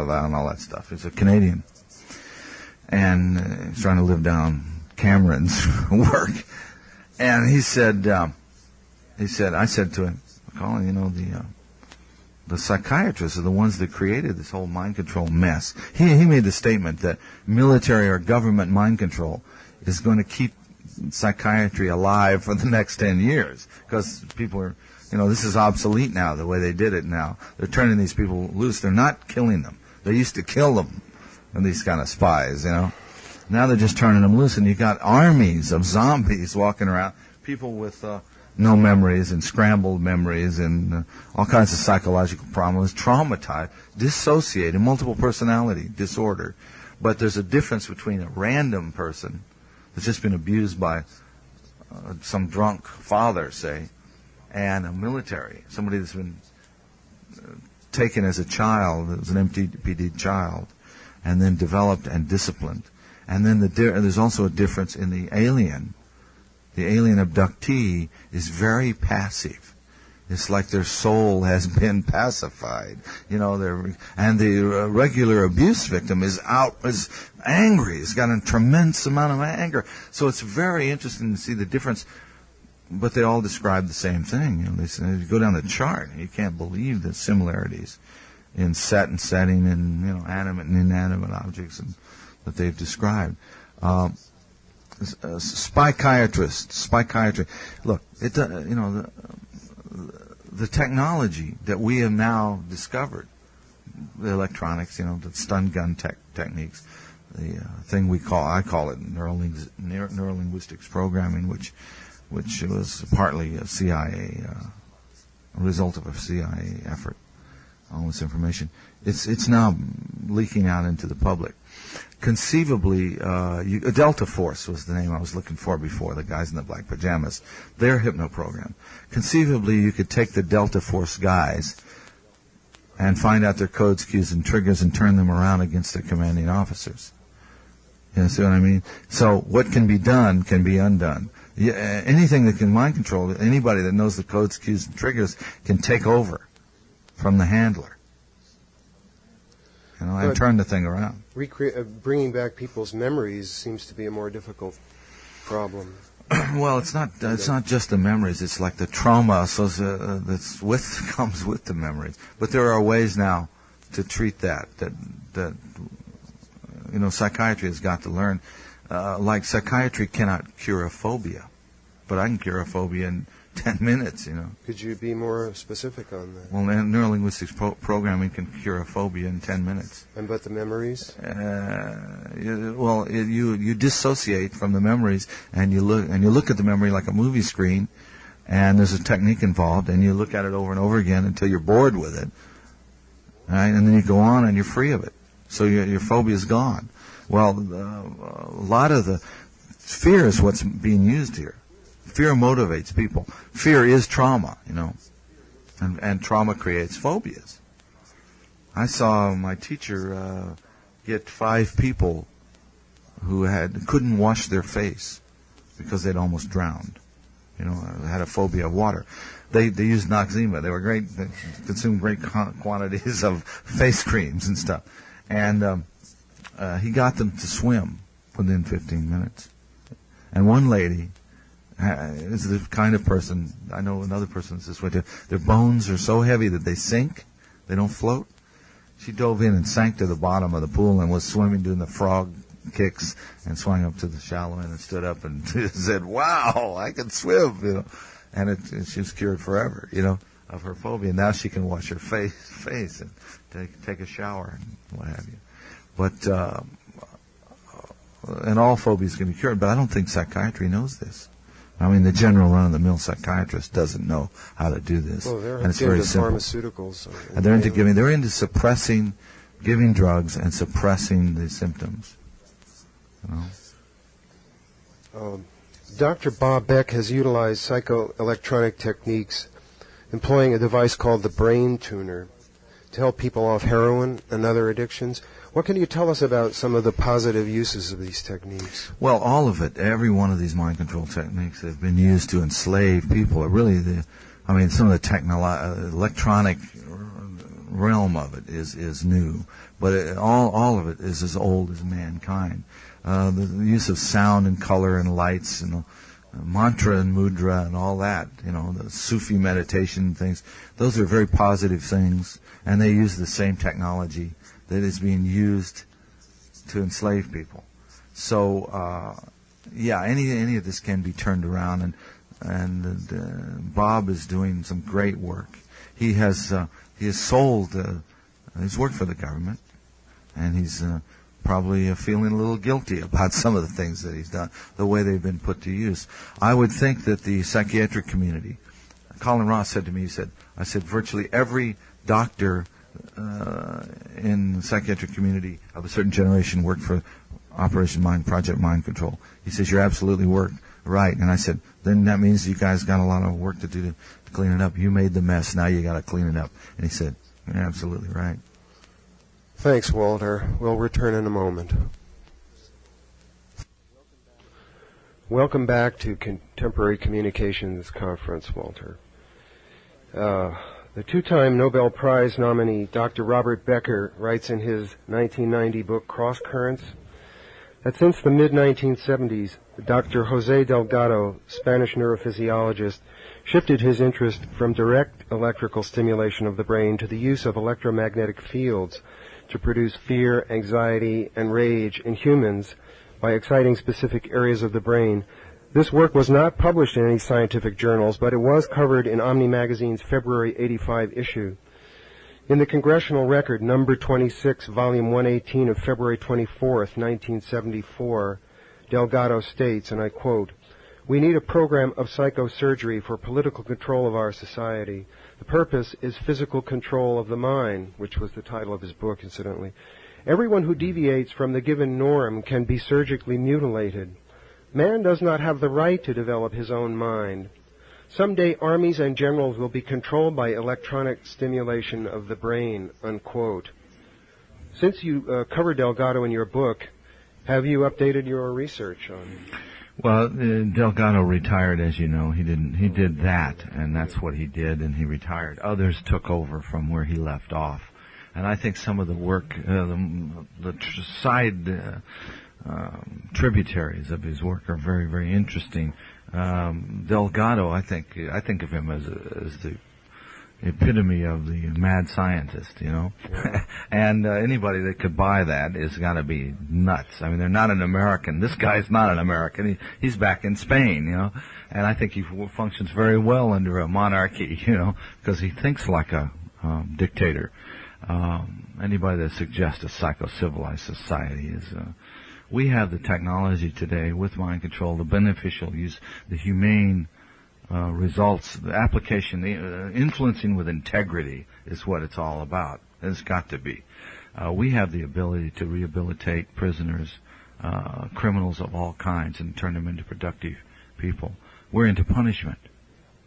and all that stuff. He's a Canadian, and he's trying to live down Cameron's work. And I said to him, Colin, the psychiatrists are the ones that created this whole mind control mess. He made the statement that military or government mind control is going to keep psychiatry alive for the next 10 years because people are, this is obsolete now, the way they did it now. They're turning these people loose. They're not killing them. They used to kill them, and these kind of spies, Now they're just turning them loose, and you got armies of zombies walking around, people with no memories and scrambled memories and all kinds of psychological problems, traumatized, dissociated, multiple personality disorder. But there's a difference between a random person that's just been abused by some drunk father, say, and a military, somebody that's been taken as a child, as an MTPD child, and then developed and disciplined. And then there's also a difference in the alien. The alien abductee is very passive. It's like their soul has been pacified, and the regular abuse victim is angry. He's got a tremendous amount of anger. So it's very interesting to see the difference. But they all describe the same thing. They say, you go down the chart, you can't believe the similarities in set and setting, and animate and inanimate objects that they've described. Psychiatry. Look, the technology that we have now discovered, the electronics, the stun gun techniques, the thing I call it neurolinguistics programming, which was partly a CIA, a result of a CIA effort. All this information, it's now leaking out into the public. Conceivably, Delta Force was the name I was looking for before, the guys in the black pajamas. They're hypno-programmed. Conceivably, you could take the Delta Force guys and find out their codes, cues, and triggers and turn them around against their commanding officers. You see what I mean? So what can be done can be undone. Anything that can mind control, anybody that knows the codes, cues, and triggers can take over from the handler. And turn the thing around. Bringing back people's memories seems to be a more difficult problem. Well, it's not just the memories. It's like the trauma that's comes with the memories. But there are ways now to treat that psychiatry has got to learn. Like psychiatry cannot cure a phobia, but I can cure a phobia in 10 minutes, Could you be more specific on that? Well, neurolinguistics programming can cure a phobia in 10 minutes. And but the memories? You dissociate from the memories, and you look at the memory like a movie screen, and there's a technique involved, and you look at it over and over again until you're bored with it, right? And then you go on, and you're free of it. So your phobia is gone. Well, a lot of the fear is what's being used here. Fear motivates people. Fear is trauma, and trauma creates phobias. I saw my teacher get 5 people who couldn't wash their face because they'd almost drowned. Had a phobia of water. They used Noxzema. They were great. They consumed great quantities of face creams and stuff. And he got them to swim within 15 minutes. And one lady is the kind of person, I know another person is this way too. Their bones are so heavy that they sink. They don't float. She dove in and sank to the bottom of the pool and was swimming, doing the frog kicks, and swam up to the shallow end and stood up and said, "Wow, I can swim," And she was cured forever, of her phobia. Now she can wash her face and take a shower and what have you. But and all phobias can be cured. But I don't think psychiatry knows this. I mean, the general run-of-the-mill psychiatrist doesn't know how to do this. Well, they're and it's very into simple. Pharmaceuticals. And they're into suppressing, giving drugs and suppressing the symptoms. Dr. Bob Beck has utilized psychoelectronic techniques, employing a device called the brain tuner to help people off heroin and other addictions. What can you tell us about some of the positive uses of these techniques? Well, all of it. Every one of these mind control techniques have been used to enslave people. Some of the electronic realm of it is new, but all of it is as old as mankind. The use of sound and color and lights and mantra and mudra and all that, the Sufi meditation things, those are very positive things, and they use the same technology that is being used to enslave people. So, any of this can be turned around, and Bob is doing some great work. He has sold, he's worked for the government, and he's probably feeling a little guilty about some of the things that he's done, the way they've been put to use. I would think that the psychiatric community, Colin Ross said to me, I said, virtually every doctor in the psychiatric community of a certain generation worked for Operation Project Mind Control. He says, you're absolutely right. And I said, then that means you guys got a lot of work to do to clean it up. You made the mess. Now you got to clean it up. And he said, you're absolutely right. Thanks, Walter. We'll return in a moment. Welcome back to Contemporary Communications Conference, Walter. The two-time Nobel Prize nominee, Dr. Robert Becker, writes in his 1990 book, Cross Currents, that since the mid-1970s, Dr. Jose Delgado, Spanish neurophysiologist, shifted his interest from direct electrical stimulation of the brain to the use of electromagnetic fields to produce fear, anxiety, and rage in humans by exciting specific areas of the brain. This work was not published in any scientific journals, but it was covered in Omni Magazine's February '85 issue. In the Congressional Record, number 26, volume 118 of February 24th, 1974, Delgado states, and I quote, "We need a program of psychosurgery for political control of our society. The purpose is physical control of the mind," which was the title of his book, incidentally. "Everyone who deviates from the given norm can be surgically mutilated. Man does not have the right to develop his own mind. Someday armies and generals will be controlled by electronic stimulation of the brain," unquote. Since you covered Delgado in your book, have you updated your research on him? Well, Delgado retired, as you know. He did that, and that's what he did, and he retired. Others took over from where he left off. And I think some of the work, side tributaries of his work are very, very interesting. Delgado, I think of him as the epitome of the mad scientist, you know. Yeah. And anybody that could buy that is got to be nuts. I mean, they're not an American. This guy's not an American. He's back in Spain, you know. And I think he functions very well under a monarchy, you know, because he thinks like a dictator. Anybody that suggests a psycho-civilized society is... we have the technology today with mind control, the beneficial use, the humane results, the application, the influencing with integrity is what it's all about. It's got to be. We have the ability to rehabilitate prisoners, criminals of all kinds, and turn them into productive people. We're into punishment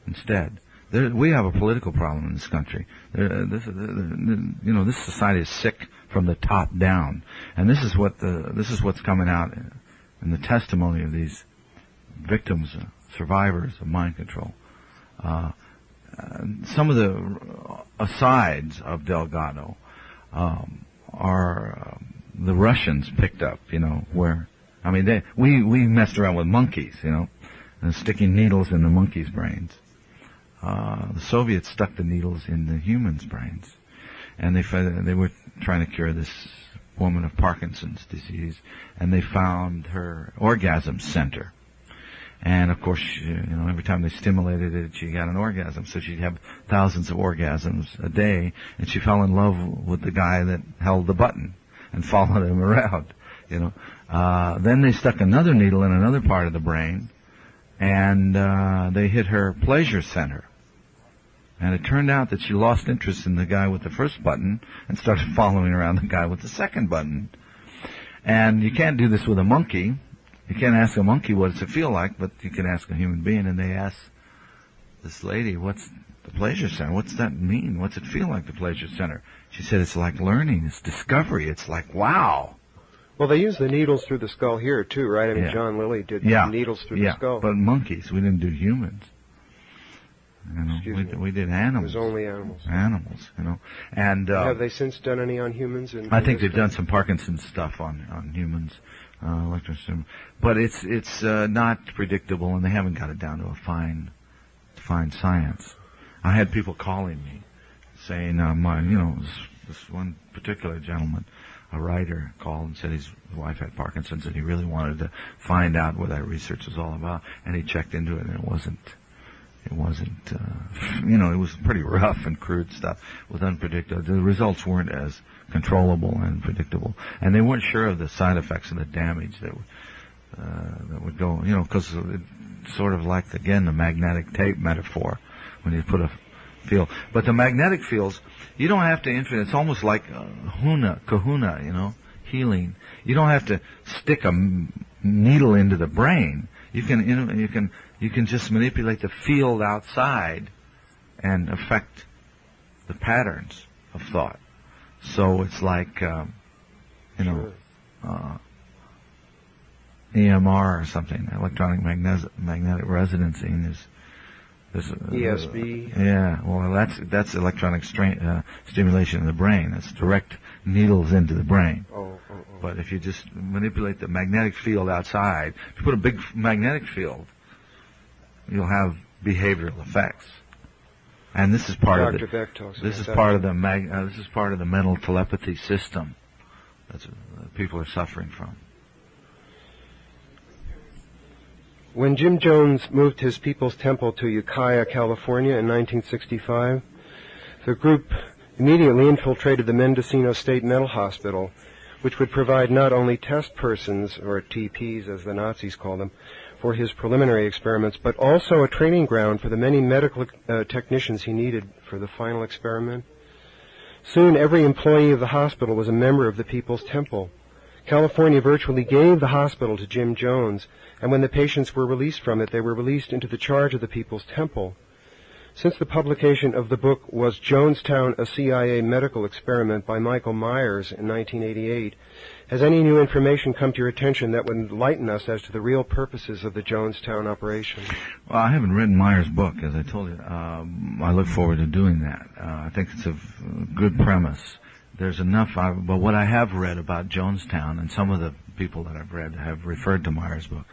instead. We have a political problem in this country. This society is sick from the top down, and this is what's coming out in the testimony of these victims, survivors of mind control. Some of the asides of Delgado are the Russians picked up. You know, where we messed around with monkeys, you know, and sticking needles in the monkeys' brains. The Soviets stuck the needles in the humans' brains, and they were trying to cure this woman of Parkinson's disease, and they found her orgasm center. And of course, every time they stimulated it, she got an orgasm. So she'd have thousands of orgasms a day, and she fell in love with the guy that held the button and followed him around. Then they stuck another needle in another part of the brain, and they hit her pleasure center. And it turned out that she lost interest in the guy with the first button and started following around the guy with the second button. And you can't do this with a monkey. You can't ask a monkey what does it feel like, but you can ask a human being. And they asked this lady, what's the pleasure center? What's that mean? What's it feel like, the pleasure center? She said, it's like learning. It's discovery. It's like, wow. Well, they use the needles through the skull here, too, right? I mean, yeah. John Lilly did needles through the skull. But monkeys. We didn't do humans. We did animals. It was only animals. Animals, And have they since done any on humans? I think they've done some Parkinson's stuff on humans, but it's not predictable, and they haven't got it down to a fine science. I had people calling me saying, this one particular gentleman, a writer, called and said his wife had Parkinson's, and he really wanted to find out what that research was all about, and he checked into it, and it wasn't, it was pretty rough and crude stuff with unpredictable. The results weren't as controllable and predictable, and they weren't sure of the side effects and the damage that would go, because it's sort of like, again, the magnetic tape metaphor when you put a field. But the magnetic fields, you don't have to it's almost like kahuna, healing. You don't have to stick a needle into the brain. You can just manipulate the field outside and affect the patterns of thought. So it's like, EMR or something, electronic magnetic resonancing is ESB. Yeah, well, that's electronic stimulation in the brain. That's direct needles into the brain. But if you just manipulate the magnetic field outside, if you put a big magnetic field, you'll have behavioral effects. And this is part of the mental telepathy system that people are suffering from. When Jim Jones moved his People's Temple to Ukiah, California in 1965, the group immediately infiltrated the Mendocino State Mental Hospital, which would provide not only test persons, or TPs as the Nazis called them, for his preliminary experiments, but also a training ground for the many medical technicians he needed for the final experiment. Soon every employee of the hospital was a member of the People's Temple. California virtually gave the hospital to Jim Jones, and when the patients were released from it, they were released into the charge of the People's Temple. Since the publication of the book Was Jonestown a CIA Medical Experiment by Michael Myers in 1988, has any new information come to your attention that would enlighten us as to the real purposes of the Jonestown operation? Well, I haven't read Myers' book, as I told you. I look forward to doing that. I think it's a good premise. There's enough, but what I have read about Jonestown, and some of the people that I've read have referred to Myers' book,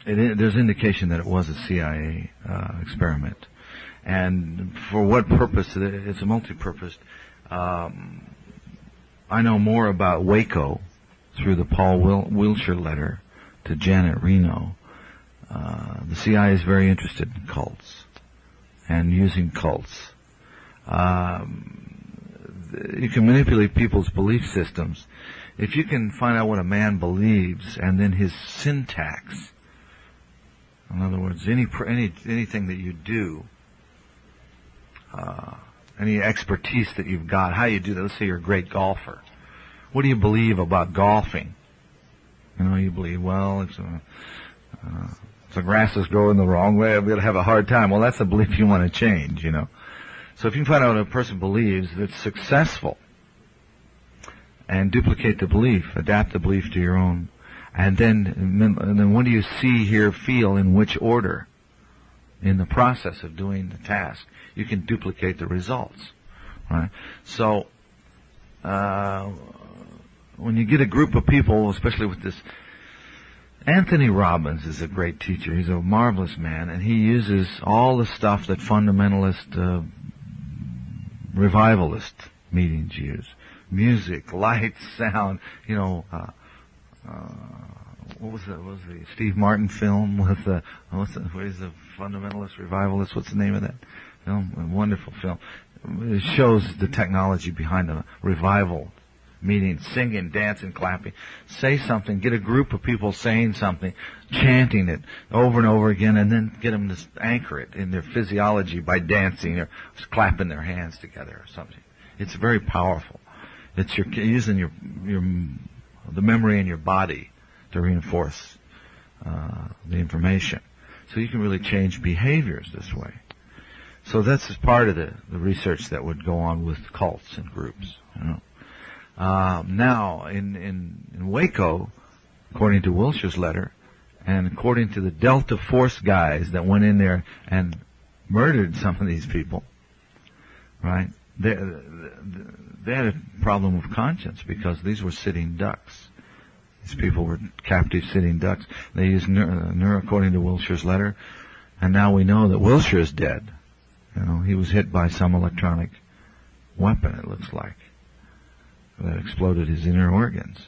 there's indication that it was a CIA experiment. And for what purpose? It's a multi-purpose. I know more about Waco through the Paul Wilshire letter to Janet Reno. The CIA is very interested in cults and using cults. You can manipulate people's belief systems. If you can find out what a man believes and then his syntax, in other words, anything that you do, any expertise that you've got, how you do that. Let's say you're a great golfer. What do you believe about golfing? You believe, well, if the grass is growing the wrong way, I'm going to have a hard time. Well, that's a belief you want to change, So if you can find out what a person believes that's successful and duplicate the belief, adapt the belief to your own, and then what do you see, hear, feel, in which order in the process of doing the task, you can duplicate the results, right? So when you get a group of people, especially with this, Anthony Robbins is a great teacher. He's a marvelous man, and he uses all the stuff that fundamentalist revivalist meetings use. Music, light, sound, what was the Steve Martin film with what is the fundamentalist revivalist? What's the name of that film? A wonderful film. It shows the technology behind the revival meeting, singing, dancing, clapping. Say something, get a group of people saying something, chanting it over and over again, and then get them to anchor it in their physiology by dancing or clapping their hands together or something. It's very powerful. It's using the memory in your body to reinforce the information. So you can really change behaviors this way. So that's just part of the research that would go on with cults and groups. Now, in Waco, according to Wilshire's letter, and according to the Delta Force guys that went in there and murdered some of these people, right? They had a problem of conscience because these were sitting ducks. These people were captive sitting ducks. They used according to Wilshire's letter, and now we know that Wilshire is dead. He was hit by some electronic weapon, it looks like, that exploded his inner organs.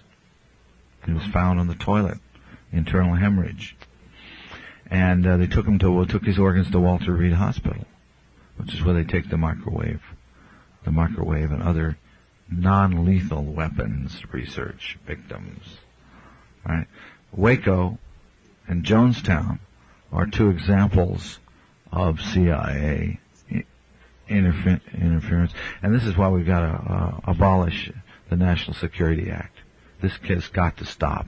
He was found on the toilet, internal hemorrhage. And they took his organs to Walter Reed Hospital, which is where they take the microwave and other non-lethal weapons research victims. Right? Waco and Jonestown are two examples of CIA interference, and this is why we've got to abolish the National Security Act. This has got to stop.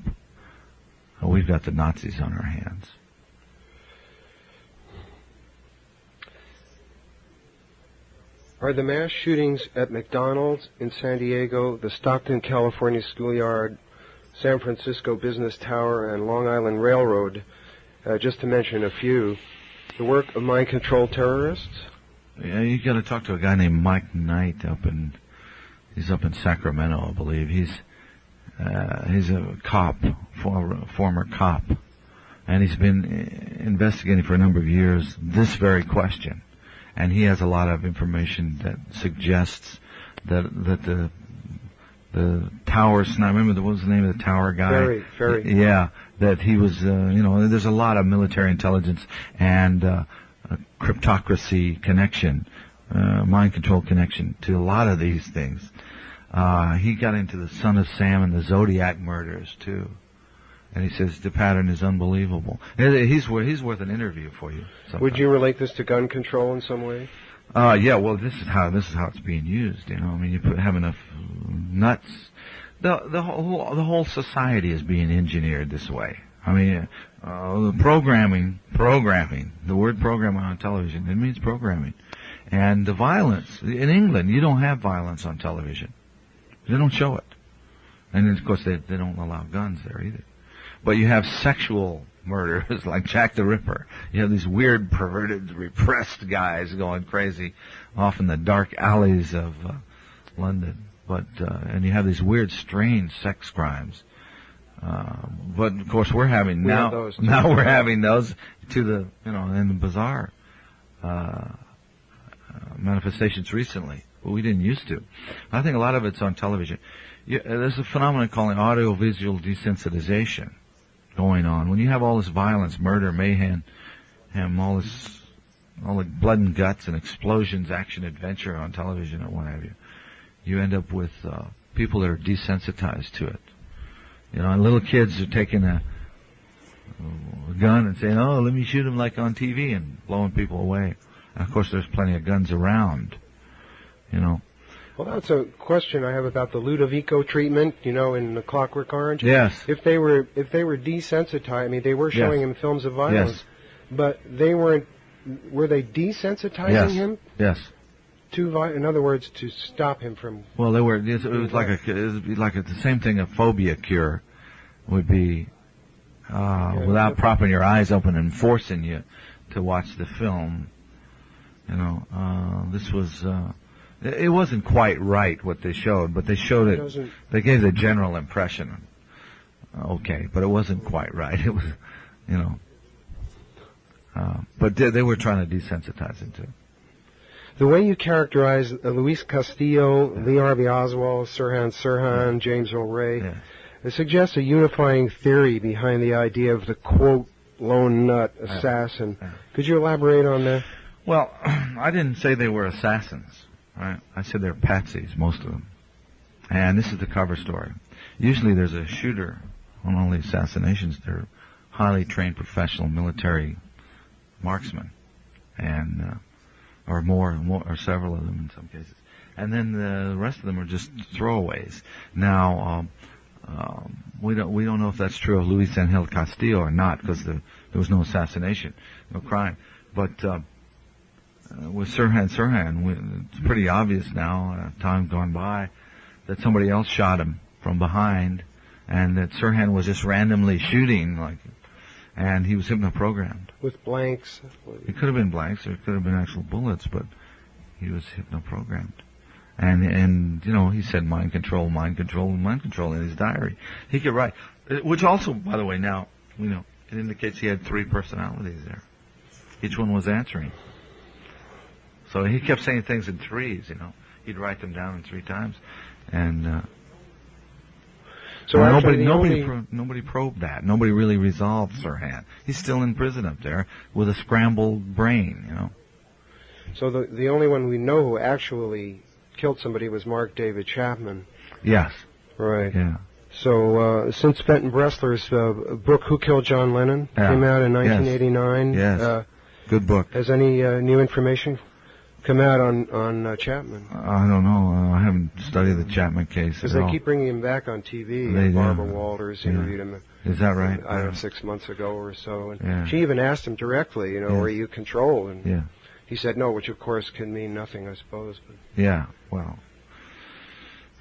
we've got the Nazis on our hands. Are the mass shootings at McDonald's in San Diego, the Stockton, California schoolyard, San Francisco Business Tower, and Long Island Railroad, just to mention a few, the work of mind control terrorists? Yeah, you got to talk to a guy named Mike Knight he's up in Sacramento, I believe. He's a cop, former cop, and he's been investigating for a number of years this very question. And he has a lot of information that suggests that the tower sniper, remember what was the name of the tower guy? Ferry. Yeah, that he was, there's a lot of military intelligence and cryptocracy connection, mind control connection to a lot of these things. He got into the Son of Sam and the Zodiac murders too. And he says the pattern is unbelievable. He's worth an interview for you sometime. Would you relate this to gun control in some way? Yeah. Well, this is how it's being used. I mean, you have enough nuts. The whole society is being engineered this way. I mean, programming. The word programming on television, it means programming. And the violence in England, you don't have violence on television. They don't show it. And of course, they don't allow guns there either. But you have sexual murders like Jack the Ripper. You have these weird, perverted, repressed guys going crazy off in the dark alleys of London. But and you have these weird, strange sex crimes. But of course, we're having those to the in the bizarre manifestations recently. But we didn't used to. I think a lot of it's on television. There's a phenomenon called audiovisual desensitization going on. When you have all this violence, murder, mayhem, all the blood and guts and explosions, action, adventure on television and what have you, you end up with people that are desensitized to it. And little kids are taking a gun and saying, "Oh, let me shoot him like on TV," and blowing people away. And of course, there's plenty of guns around. Well, that's a question I have about the Ludovico treatment, in The Clockwork Orange. Yes. If they were desensitized, I mean, they were showing him films of violence, yes, but they weren't. Were they desensitizing him? Yes. In other words, to stop him from. Well, they were. It was like the same thing. A phobia cure would be without propping your eyes open and forcing you to watch the film. This was. It wasn't quite right what they showed, but they showed it. They gave the general impression. Okay, but it wasn't quite right. It was, but they were trying to desensitize him too. The way you characterize Luis Castillo, Lee Harvey Oswald, Sirhan, James Earl Ray, it suggests a unifying theory behind the idea of the, quote, lone nut assassin. Could you elaborate on that? Well, I didn't say they were assassins. Right. I said they're patsies, most of them. And this is the cover story. Usually there's a shooter on all the assassinations. They're highly trained professional military marksmen, and or several of them in some cases. And then the rest of them are just throwaways. Now, we don't know if that's true of Luis Angel Castillo or not, because there was no assassination, no crime. But with Sirhan, it's pretty obvious now, time gone by, that somebody else shot him from behind, and that Sirhan was just randomly shooting, and he was hypnoprogrammed. With blanks? It could have been blanks, or it could have been actual bullets, but he was hypnoprogrammed. And he said mind control in his diary. He could write, which also, by the way, now, it indicates he had 3 personalities there. Each one was answering. So he kept saying things in threes, He'd write them down in 3 times. And so nobody probed that. Nobody really resolved Sirhan. He's still in prison up there with a scrambled brain, So the only one we know who actually killed somebody was Mark David Chapman. Yes. Right. Yeah. So since Fenton Bressler's book "Who Killed John Lennon" came out in 1989, yes. Good book. Has any new information come out on Chapman? I don't know. I haven't studied the Chapman case Because at they all. keep bringing him back on TV. They do. Barbara Walters interviewed him. Is that right? I don't know, 6 months ago or so. And Yeah. she even asked him directly, were you controlled? And Yeah. he said no, which of course can mean nothing, I suppose. But Yeah. Well.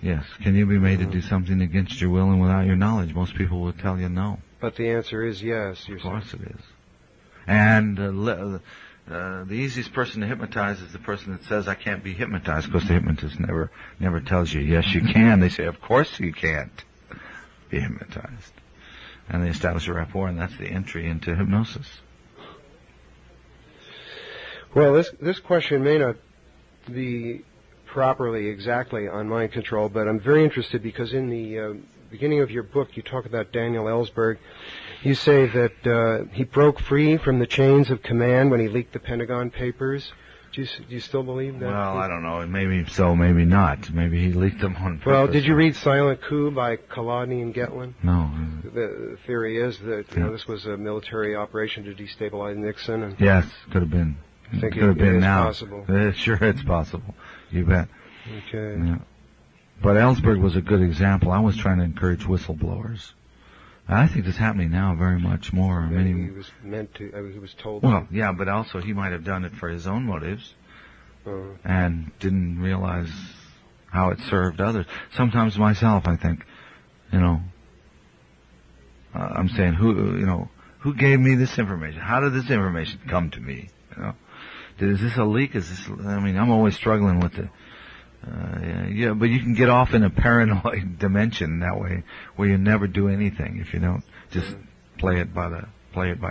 Yes. Can you be made to do something against your will and without your knowledge? Most people would tell you no. But the answer is yes. Of course it is. And the easiest person to hypnotize is the person that says, I can't be hypnotized, because the hypnotist never tells you, yes, you can. They say, of course you can't be hypnotized. And they establish a rapport, and that's the entry into hypnosis. Well, this question may not be properly exactly on mind control, but I'm very interested because in the beginning of your book you talk about Daniel Ellsberg. You say that he broke free from the chains of command when he leaked the Pentagon Papers. Do you still believe that? Well, I don't know. Maybe so, maybe not. Maybe he leaked them on purpose. Well, did you read Silent Coup by Kolodny and Getlin? No. The theory is that this was a military operation to destabilize Nixon. And yes, could have been. I think could have been is now. possible. Sure, it's possible. You bet. Okay. Yeah. But Ellsberg was a good example. I was trying to encourage whistleblowers. I think it's happening now very much more. Maybe he was meant to. He was told. Well, yeah, but also he might have done it for his own motives and didn't realize how it served others. Sometimes myself, I think, I'm saying, who gave me this information? How did this information come to me? Is this a leak? I'm always struggling with it. But you can get off in a paranoid dimension that way, where you never do anything if you don't just play it by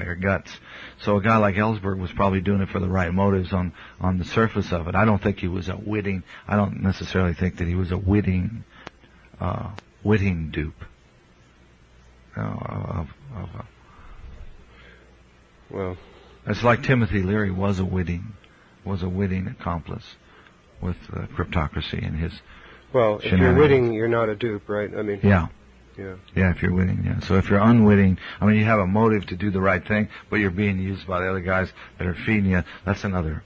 your guts. So a guy like Ellsberg was probably doing it for the right motives on the surface of it. I don't think he was I don't necessarily think that he was a witting dupe. Well, it's like Timothy Leary was a witting accomplice with cryptocracy and his. Well, if you're witting, you're not a dupe, right? Yeah. Yeah. Yeah, if you're witting, yeah. So if you're unwitting, you have a motive to do the right thing, but you're being used by the other guys that are feeding you. That's another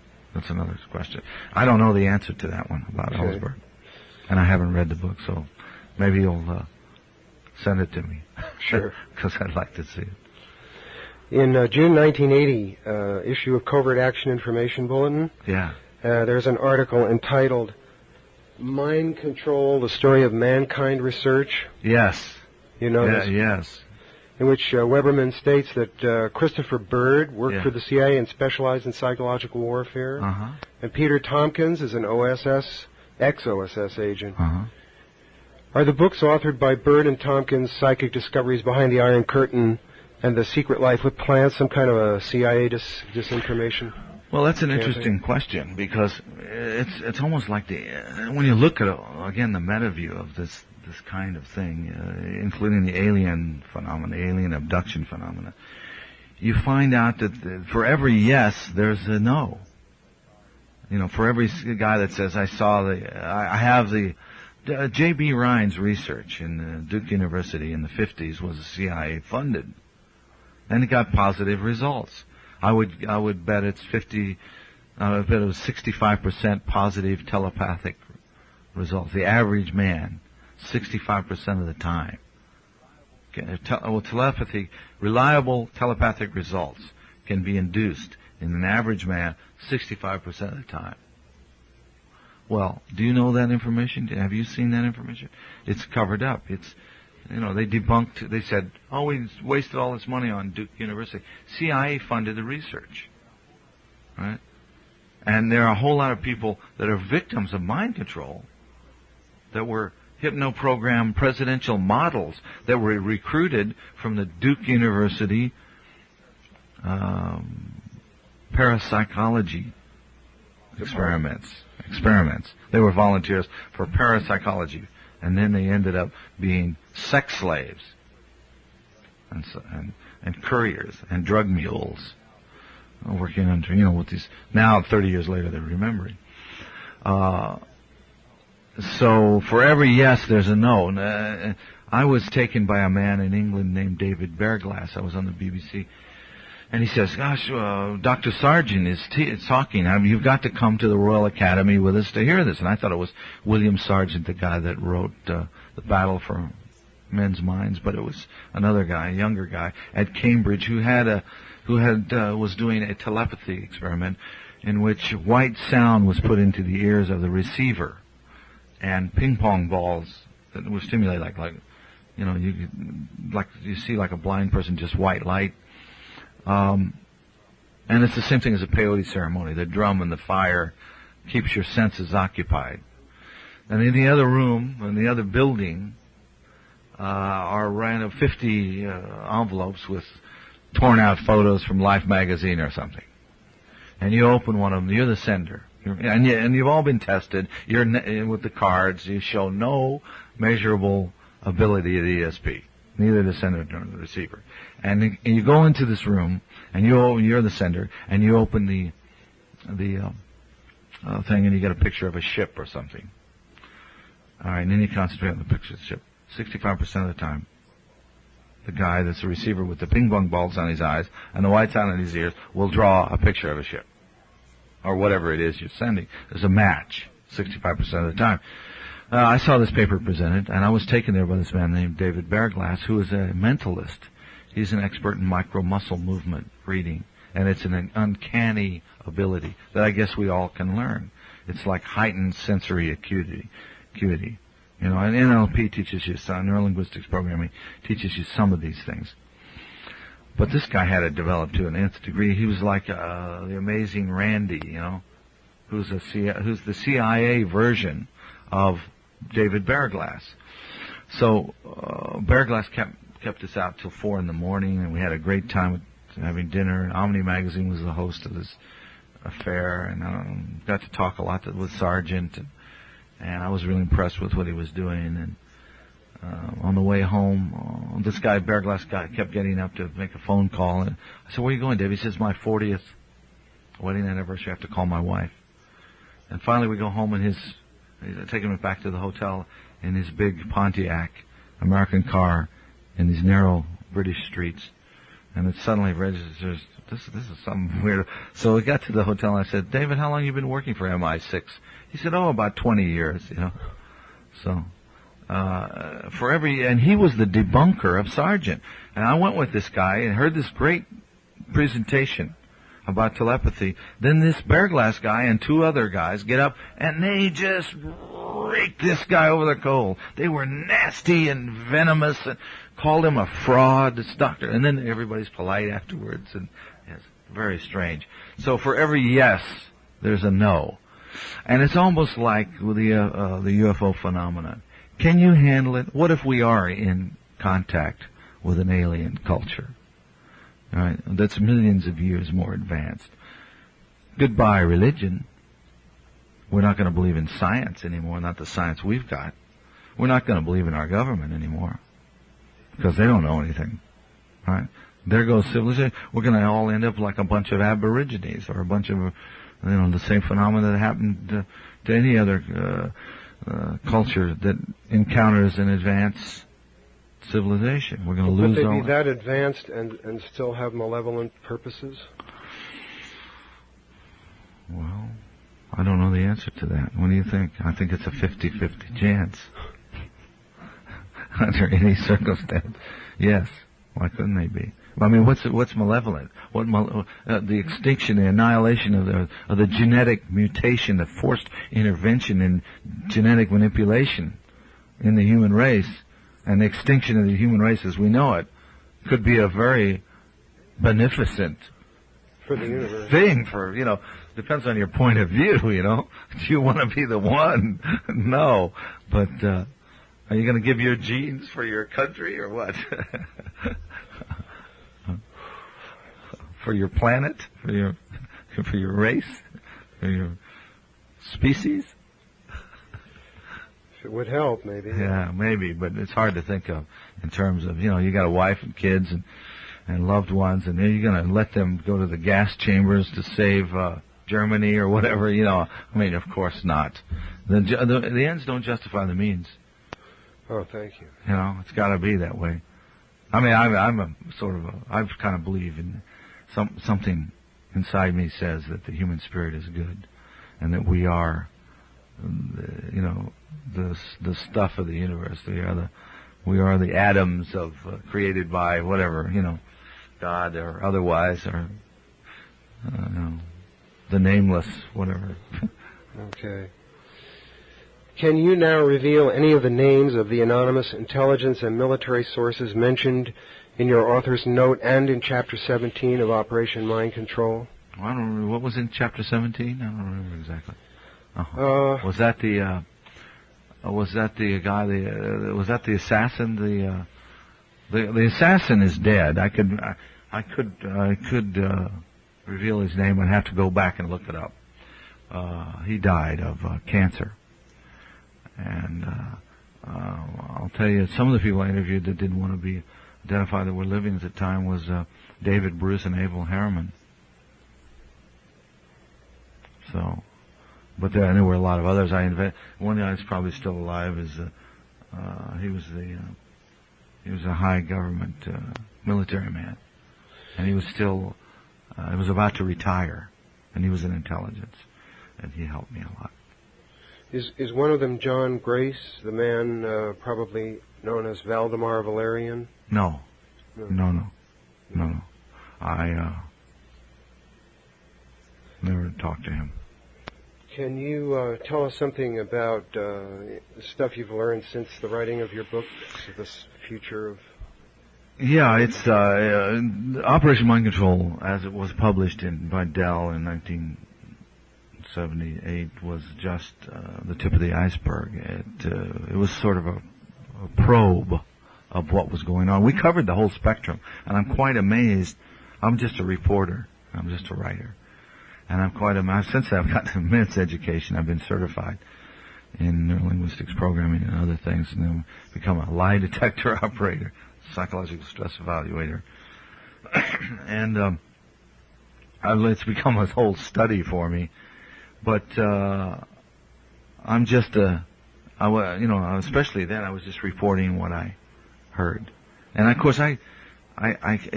question. I don't know the answer to that one about Ellsberg, and I haven't read the book, so maybe you'll send it to me. Sure. Because I'd like to see it. In June 1980 issue of Covert Action Information Bulletin, there's an article entitled "Mind Control: The Story of Mankind Research." Yes. You know this? Yes. In which Weberman states that Christopher Byrd worked for the CIA and specialized in psychological warfare, and Peter Tompkins is an ex-OSS agent. Are the books authored by Byrd and Tompkins, Psychic Discoveries Behind the Iron Curtain, and The Secret Life with Plants, some kind of a CIA disinformation? Well, that's an interesting question, because it's almost like when you look at again the meta view of this kind of thing, including the alien phenomena, alien abduction phenomena, you find out that for every yes, there's a no. For every guy that says I have the J.B. Ryan's research in Duke University in the 50s was CIA funded, and it got positive results. I would bet it's 65% positive telepathic results. The average man, 65% of the time. Reliable telepathic results can be induced in an average man 65% of the time. Well, do you know that information? Have you seen that information? It's covered up. They debunked, they said, we wasted all this money on Duke University. CIA funded the research, right? And there are a whole lot of people that are victims of mind control that were hypno-program presidential models that were recruited from the Duke University parapsychology experiments. They were volunteers for parapsychology, and then they ended up being sex slaves and couriers and drug mules, working under, with these. Now, 30 years later, they're remembering. So for every yes, there's a no. I was taken by a man in England named David Bearglass. I was on the BBC And he says, gosh, Dr. Sargent is talking. You've got to come to the Royal Academy with us to hear this. And I thought it was William Sargent, the guy that wrote The Battle for Men's Minds, but it was another guy, a younger guy at Cambridge who was doing a telepathy experiment in which white sound was put into the ears of the receiver, and ping pong balls that were stimulated like you see like a blind person, just white light. And it's the same thing as a peyote ceremony. The drum and the fire keeps your senses occupied. And in the other room, in the other building, are random 50 envelopes with torn out photos from Life magazine or something. And you open one of them, you're the sender. And you've all been tested. You're with the cards. You show no measurable ability at ESP, neither the sender nor the receiver. And you go into this room, and you're the sender, and you open the thing, and you get a picture of a ship or something. All right, and then you concentrate on the picture of the ship. 65% of the time, the guy that's the receiver with the ping pong balls on his eyes and the white sound in his ears will draw a picture of a ship or whatever it is you're sending. There's a match 65% of the time. I saw this paper presented, and I was taken there by this man named David Bearglass, who is a mentalist. He's an expert in micro-muscle movement reading, and it's an uncanny ability that I guess we all can learn. It's like heightened sensory acuity. You know, and NLP teaches you some, neurolinguistics programming teaches you some of these things. But this guy had it developed to an nth degree. He was like the amazing Randy, you know, who's the CIA version of David Bearglass. So Bearglass kept us out till 4 a.m, and we had a great time having dinner. And Omni Magazine was the host of this affair, and got to talk a lot with Sargent, and I was really impressed with what he was doing. And on the way home, this guy, Bearglass, kept getting up to make a phone call. And I said, "Where are you going, Dave?" He says, "My 40th wedding anniversary. I have to call my wife." And finally we go home, and he's taking me back to the hotel in his big Pontiac American car in these narrow British streets. And it suddenly registers, this is something weird. So we got to the hotel, and I said, "David, how long have you been working for MI6? He said, "Oh, about 20 years, you know." So, and he was the debunker of Sargent. And I went with this guy and heard this great presentation about telepathy. Then this Bearglass guy and 2 other guys get up, and they just raked this guy over the coal. They were nasty and venomous and called him a fraud, this doctor. And then everybody's polite afterwards, and it's very strange. So for every yes, there's a no. And it's almost like with the UFO phenomenon. Can you handle it? What if we are in contact with an alien culture? All right, that's millions of years more advanced. Goodbye, religion. We're not going to believe in science anymore, not the science we've got. We're not going to believe in our government anymore because they don't know anything. All right? There goes civilization. We're going to all end up like a bunch of aborigines or a bunch of, the same phenomena that happened to any other culture that encounters an advanced civilization. We're going to lose all. Would they be that advanced and still have malevolent purposes? Well, I don't know the answer to that. What do you think? I think it's a 50-50 chance. Under any circumstance. Yes. Why couldn't they be? I mean, what's malevolent? The extinction, the annihilation of the genetic mutation, the forced intervention in genetic manipulation in the human race, and the extinction of the human race as we know it, could be a very beneficent for the universe thing. Depends on your point of view. Do you want to be the one? No, but are you going to give your genes for your country or what? For your planet, for your race, for your species? It would help, maybe. Yeah, maybe, but it's hard to think of in terms of, you got a wife and kids and loved ones, and then you're going to let them go to the gas chambers to save Germany or whatever, I mean, of course not. The ends don't justify the means. Oh, thank you. It's got to be that way. I mean, I kind of believe in something inside me says that the human spirit is good, and that we are, the stuff of the universe. We are the atoms created by whatever, God or otherwise, or the nameless, whatever. Okay. Can you now reveal any of the names of the anonymous intelligence and military sources mentioned in your author's note and in Chapter 17 of Operation Mind Control? I don't remember. What was in Chapter 17? I don't remember exactly. Was that the guy? Was that the assassin? The assassin is dead. I could reveal his name. I'd have to go back and look it up. He died of cancer, and I'll tell you, some of the people I interviewed that didn't want to be identified that were living at the time was David Bruce and Abel Harriman. So, but there were a lot of others. One guy that's probably still alive is he was a high government military man, and he was still about to retire, and he was in intelligence, and he helped me a lot. Is one of them John Grace, the man probably known as Valdemar Valerian? No. I never talked to him. Can you tell us something about the stuff you've learned since the writing of your book, this future of... Yeah, it's Operation Mind Control, as it was published by Dell in 1978, was just the tip of the iceberg. It was sort of a probe of what was going on. We covered the whole spectrum, and I'm quite amazed. I'm just a reporter. I'm just a writer. And I'm quite amazed. Since I've gotten immense education, I've been certified in neurolinguistics programming and other things, and then become a lie detector operator, psychological stress evaluator. And it's become a whole study for me. But I'm just especially then, I was just reporting what I heard. And of course, it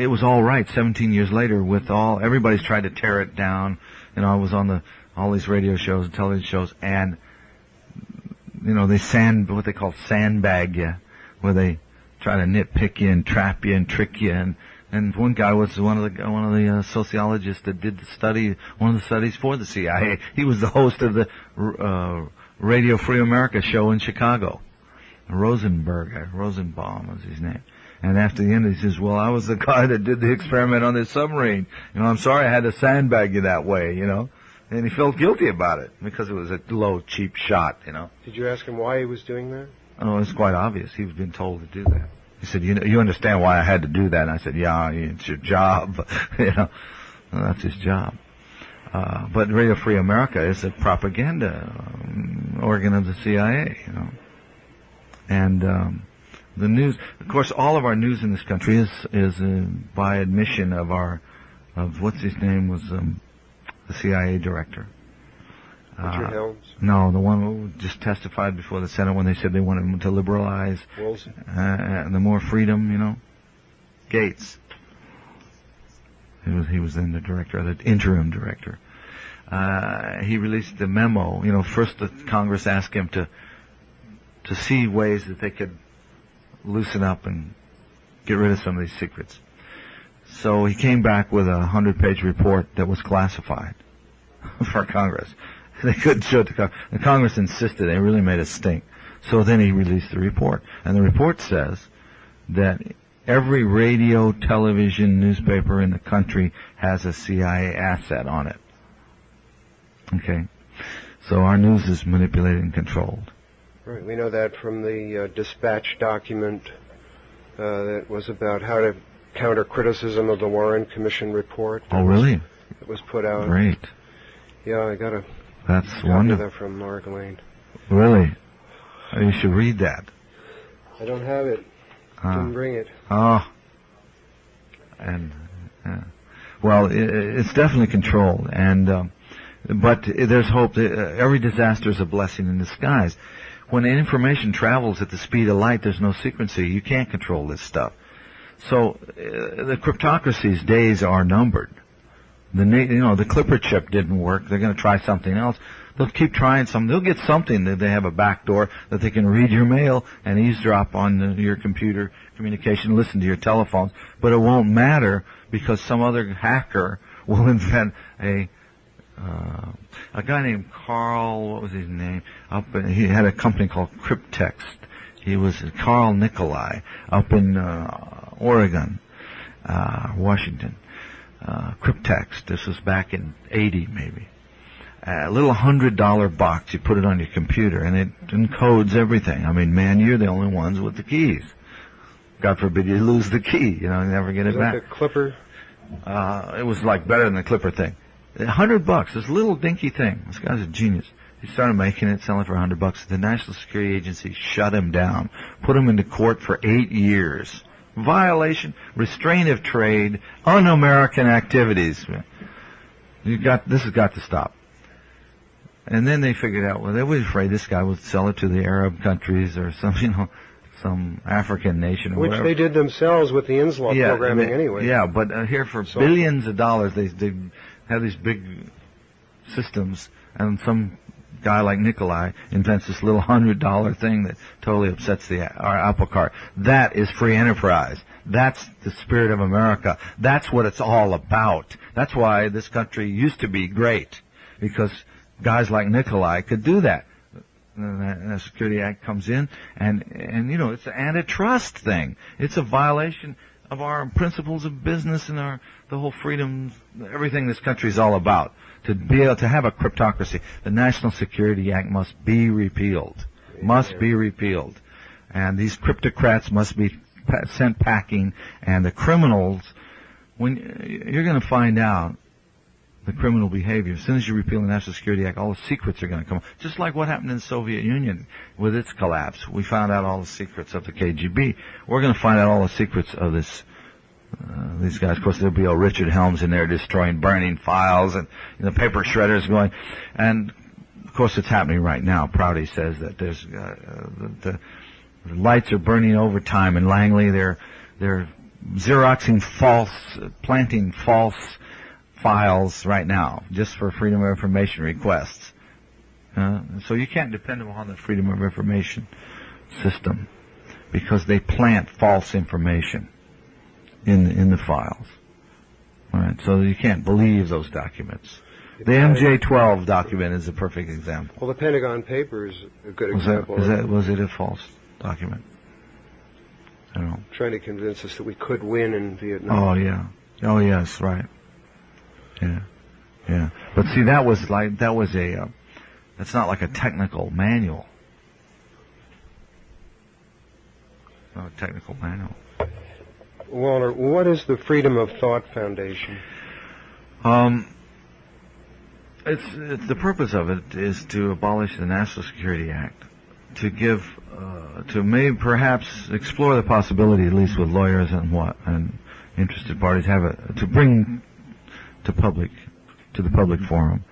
was all right 17 years later with everybody's tried to tear it down. I was on all these radio shows and television shows, and, they what they call sandbag you, where they try to nitpick you and trap you and trick you. And one guy was one of the sociologists that did one of the studies for the CIA. He was the host of the Radio Free America show in Chicago. Rosenbaum was his name. And after the end, he says, well, I was the guy that did the experiment on this submarine. I'm sorry I had to sandbag you that way, And he felt guilty about it because it was a low, cheap shot, Did you ask him why he was doing that? Oh, it's quite obvious. He was being told to do that. He said, you understand why I had to do that? And I said, yeah, it's your job. Well, that's his job. But Radio Free America is a propaganda organ of the CIA, And the news, of course, all of our news in this country is by admission of what's his name was the CIA director. Richard Helms? No, the one who just testified before the Senate when they said they wanted to liberalize the more freedom, Gates. He was then the director, the interim director. He released the memo. First the Congress asked him to see ways that they could loosen up and get rid of some of these secrets. So he came back with a 100-page report that was classified for Congress. They couldn't show it to Congress. The Congress insisted. They really made a stink. So then he released the report. And the report says that every radio, television, newspaper in the country has a CIA asset on it. Okay? So our news is manipulated and controlled. Right. We know that from the dispatch document that was about how to counter criticism of the Warren Commission report. Oh, really? It was put out. Great. Yeah, I got a That's copy wonderful. of that from Mark Lane. Really? You should read that. I don't have it. Didn't bring it. Oh. And, well, it's definitely controlled. And, but there's hope. Every disaster is a blessing in disguise. When information travels at the speed of light, there's no secrecy. You can't control this stuff. So the cryptocracy's days are numbered. The Clipper chip didn't work. They're going to try something else. They'll keep trying something. They'll get something that they have a back door that they can read your mail and eavesdrop on your computer communication, listen to your telephones. But it won't matter because some other hacker will invent a guy named Carl, what was his name? He had a company called Cryptext. He was Carl Nicolai up in Oregon, Washington. Cryptext. This was back in 80 maybe. A little $100 box. You put it on your computer and it encodes everything. I mean, man, you're the only ones with the keys. God forbid you lose the key. You never get it back. Like a Clipper? It was like better than the Clipper thing. $100. This little dinky thing. This guy's a genius. He started making it, selling it for $100. The National Security Agency shut him down, put him into court for 8 years. Violation, restraint of trade, un-American activities. This has got to stop. And then they figured out, well, they were afraid this guy would sell it to the Arab countries or some African nation or Which whatever. they did themselves with the INSLAW programming anyway. Yeah, but here for billions of dollars, they have these big systems, and some guy like Nikolai invents this little $100 thing that totally upsets our apple cart. That is free enterprise. That's the spirit of America. That's what it's all about. That's why this country used to be great, because guys like Nikolai could do that. The Security Act comes in, and it's an antitrust thing. It's a violation of our principles of business and the whole freedoms, everything this country is all about. To be able to have a cryptocracy, the National Security Act must be repealed. Must be repealed. And these cryptocrats must be sent packing, and the criminals, when you're going to find out the criminal behavior, as soon as you repeal the National Security Act, all the secrets are going to come. Just like what happened in the Soviet Union with its collapse. We found out all the secrets of the KGB. We're going to find out all the secrets of these guys. Of course, there'll be a Richard Helms in there destroying, burning files, and the paper shredders going. And, of course, it's happening right now. Prouty says that there's the lights are burning overtime in Langley. They're Xeroxing planting false files right now, just for Freedom of Information requests. So you can't depend upon the Freedom of Information system, because they plant false information in the files. All right, so you can't believe those documents. The MJ-12 document is a perfect example. Well, the Pentagon Papers is a good example. Was it a false document? I don't know. Trying to convince us that we could win in Vietnam. Oh, yeah. Oh, yes, right. Yeah. But see, that's not like a technical manual. It's not a technical manual. Walter, what is the Freedom of Thought Foundation? It's the purpose of it is to abolish the National Security Act, to give, to maybe perhaps explore the possibility, at least with lawyers and interested parties, to bring to the public forum,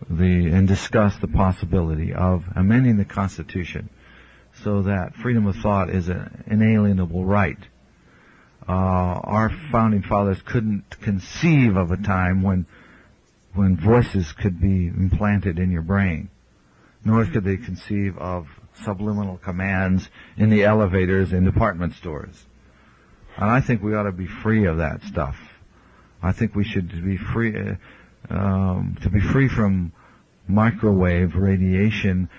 and discuss the possibility of amending the Constitution so that freedom of thought is an inalienable right. Our founding fathers couldn't conceive of a time when voices could be implanted in your brain, nor could they conceive of subliminal commands in the elevators in department stores. And I think we ought to be free of that stuff. I think we should be free to be free from microwave radiation,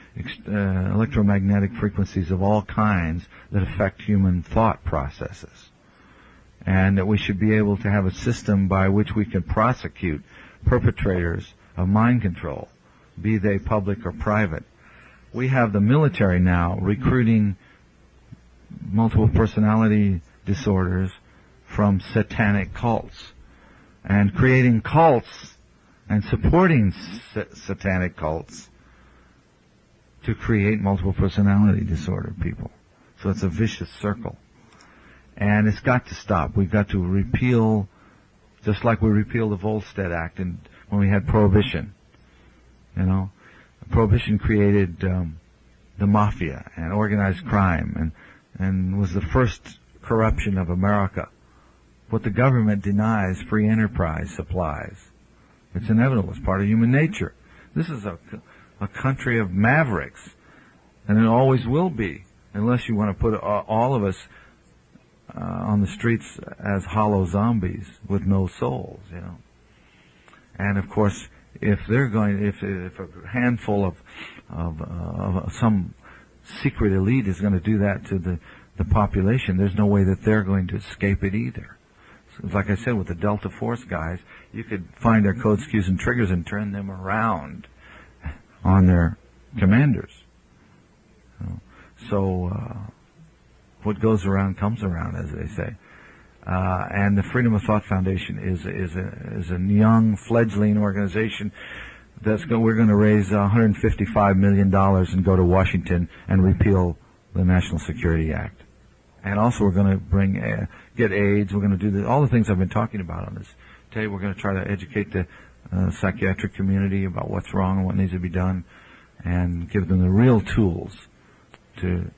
electromagnetic frequencies of all kinds that affect human thought processes. And that we should be able to have a system by which we can prosecute perpetrators of mind control, be they public or private. We have the military now recruiting multiple personality disorders from satanic cults, and creating cults and supporting satanic cults to create multiple personality disorder people. So it's a vicious circle. And it's got to stop. We've got to repeal, just like we repealed the Volstead Act when we had Prohibition. Prohibition created the mafia and organized crime and was the first corruption of America. What the government denies, free enterprise supplies. It's inevitable. It's part of human nature. This is a country of mavericks, and it always will be, unless you want to put all of us on the streets as hollow zombies with no souls, you know. And of course, if a handful of some secret elite is going to do that to the population, there's no way that they're going to escape it either. So, like I said, with the Delta Force guys, you could find their codes, cues, and triggers and turn them around on their commanders. So what goes around comes around, as they say. And the Freedom of Thought Foundation is a young, fledgling organization we're going to raise $155 million and go to Washington and repeal the National Security Act. And also we're going to get AIDS. We're going to do all the things I've been talking about on this tape. We're going to try to educate the psychiatric community about what's wrong and what needs to be done, and give them the real tools to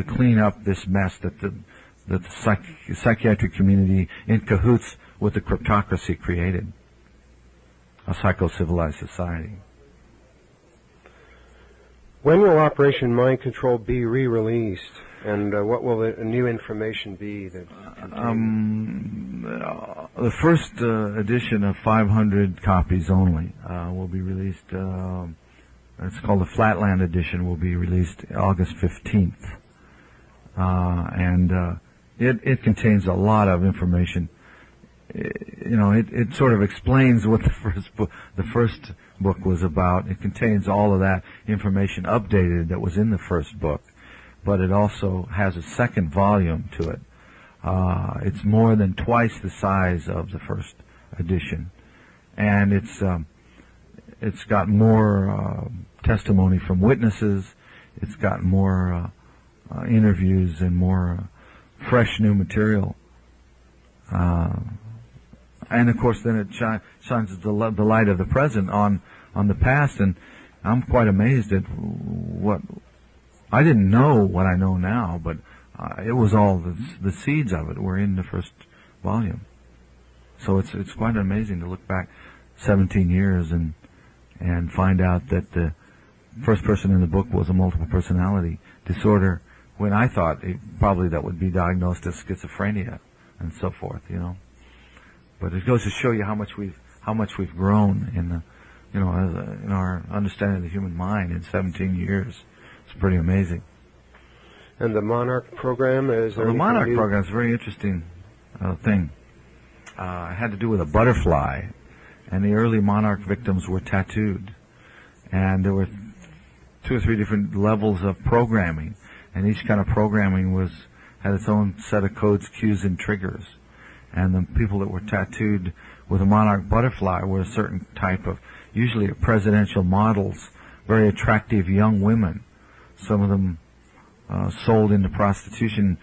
clean up this mess that the psychiatric community, in cahoots with the cryptocracy, created. A psycho-civilized society. When will Operation Mind Control be re-released, and what will the new information be that the first edition of 500 copies only will be released. It's called the Flatland edition. Will be released August 15th, and it contains a lot of information. It sort of explains what the first book was about. It contains all of that information updated that was in the first book, but it also has a second volume to it. It's more than twice the size of the first edition, and it's got more testimony from witnesses. It's got more interviews and more fresh new material. And of course, then it shines the light of the present on the past, and I'm quite amazed at what I didn't know what I know now, but it was all the seeds of it were in the first volume. So it's quite amazing to look back 17 years and find out that the first person in the book was a multiple personality disorder, when I thought probably that would be diagnosed as schizophrenia and so forth, you know. But it goes to show you how much we've grown in in our understanding of the human mind in 17 years. It's pretty amazing. And the Monarch program is the Monarch program is a very interesting thing. It had to do with a butterfly, and the early Monarch victims were tattooed, and there were 2 or 3 different levels of programming, and each kind of programming had its own set of codes, cues, and triggers. And the people that were tattooed with a monarch butterfly were a certain type of, usually presidential models, very attractive young women. Some of them sold into prostitution,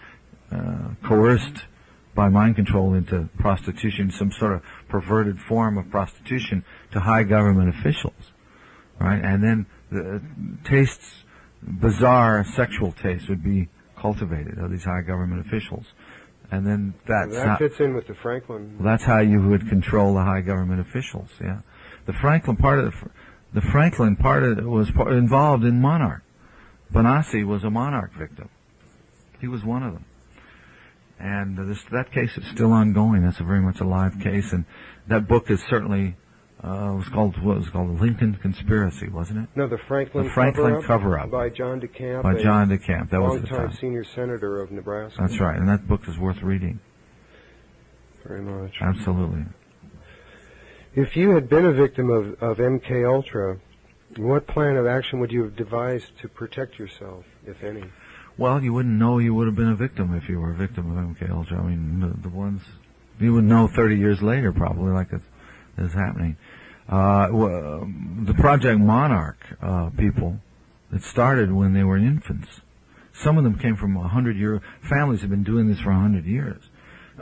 coerced by mind control into prostitution, some sort of perverted form of prostitution, to high government officials, right? And then the bizarre sexual tastes would be cultivated of these high government officials. And then that fits in with the Franklin. That's how you would control the high government officials. Yeah, the Franklin part of it was involved in Monarch. Bonassi was a Monarch victim. He was one of them, and that case is still ongoing. That's a very much a live case, and that book is certainly was called the Lincoln Conspiracy, wasn't it? No, the Franklin Cover-Up by John DeCamp. That was the longtime senior senator of Nebraska. That's right, and that book is worth reading. Very much. Absolutely. If you had been a victim of MK Ultra, what plan of action would you have devised to protect yourself, if any? Well, you wouldn't know you would have been a victim if you were a victim of MK Ultra. I mean, the ones you would know 30 years later, probably, like it's happening. The Project Monarch people, it started when they were infants. Some of them came from 100-year families have been doing this for 100 years,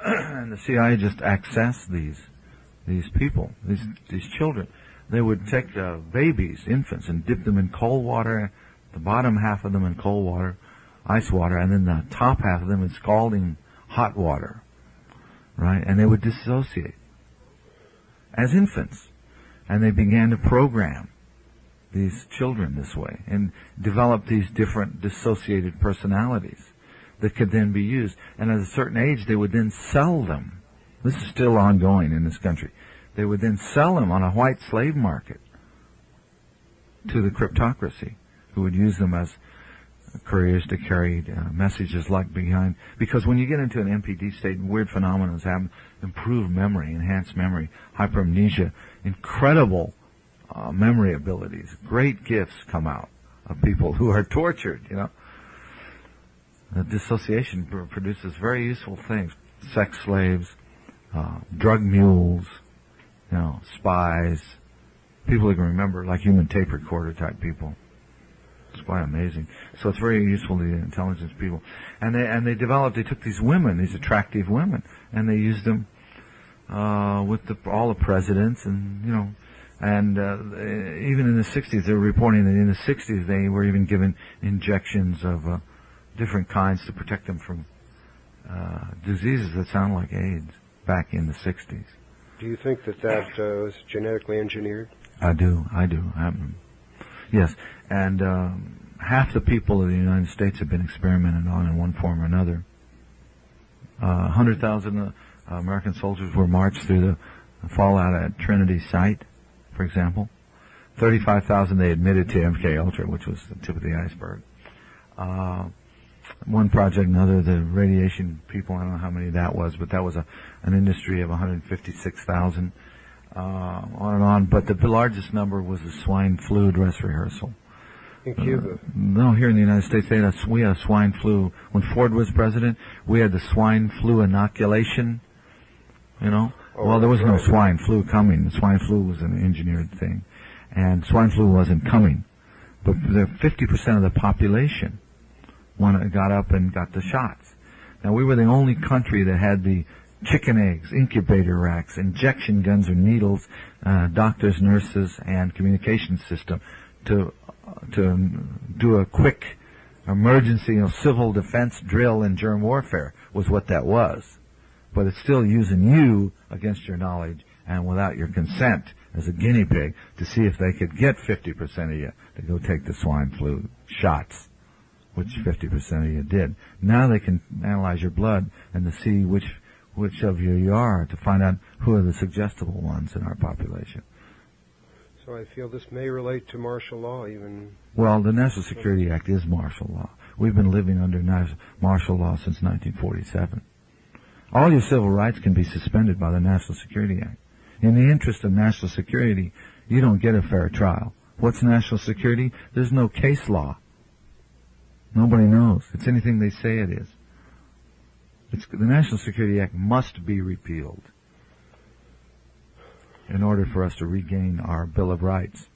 and the CIA just accessed these people, these children. They would take babies, infants, and dip them in cold water, the bottom half of them in cold water, ice water, and then the top half of them in scalding hot water, right? And they would dissociate as infants. And they began to program these children this way and develop these different dissociated personalities that could then be used. And at a certain age, they would then sell them. This is still ongoing in this country. They would then sell them on a white slave market to the cryptocracy, who would use them as couriers to carry messages like behind. Because when you get into an MPD state, weird phenomena happen: improved memory, enhanced memory, hypermnesia, incredible memory abilities, great gifts come out of people who are tortured. The dissociation produces very useful things: sex slaves, drug mules, spies, people who can remember, like human tape recorder type people. It's quite amazing. So it's very useful to the intelligence people. And they took these women, these attractive women, and they used them with all the presidents, and even in the 60s, they were reporting that in the 60s they were even given injections of different kinds to protect them from diseases that sound like AIDS back in the 60s. Do you think that was genetically engineered? I do. Yes, and half the people of the United States have been experimented on in one form or another. 100,000 American soldiers were marched through the fallout at Trinity site, for example. 35,000 they admitted to MK Ultra, which was the tip of the iceberg. One project, another, the radiation people, I don't know how many that was, but that was an industry of 156,000. On and on, but the largest number was the swine flu dress rehearsal. In Cuba? No, here in the United States, we had a swine flu. When Ford was president, we had the swine flu inoculation, Well, there was no swine flu coming. The swine flu was an engineered thing. And swine flu wasn't coming. But 50% of the population got up and got the shots. Now, we were the only country that had the chicken eggs, incubator racks, injection guns or needles, doctors, nurses, and communication system to do a quick emergency civil defense drill in germ warfare was what that was. But it's still using you against your knowledge and without your consent as a guinea pig to see if they could get 50% of you to go take the swine flu shots, which 50% of you did. Now they can analyze your blood and to see which of you are, to find out who are the suggestible ones in our population. So I feel this may relate to martial law even. Well, the National Security Act is martial law. We've been living under martial law since 1947. All your civil rights can be suspended by the National Security Act. In the interest of national security, you don't get a fair trial. What's national security? There's no case law. Nobody knows. It's anything they say it is. The National Security Act must be repealed in order for us to regain our Bill of Rights.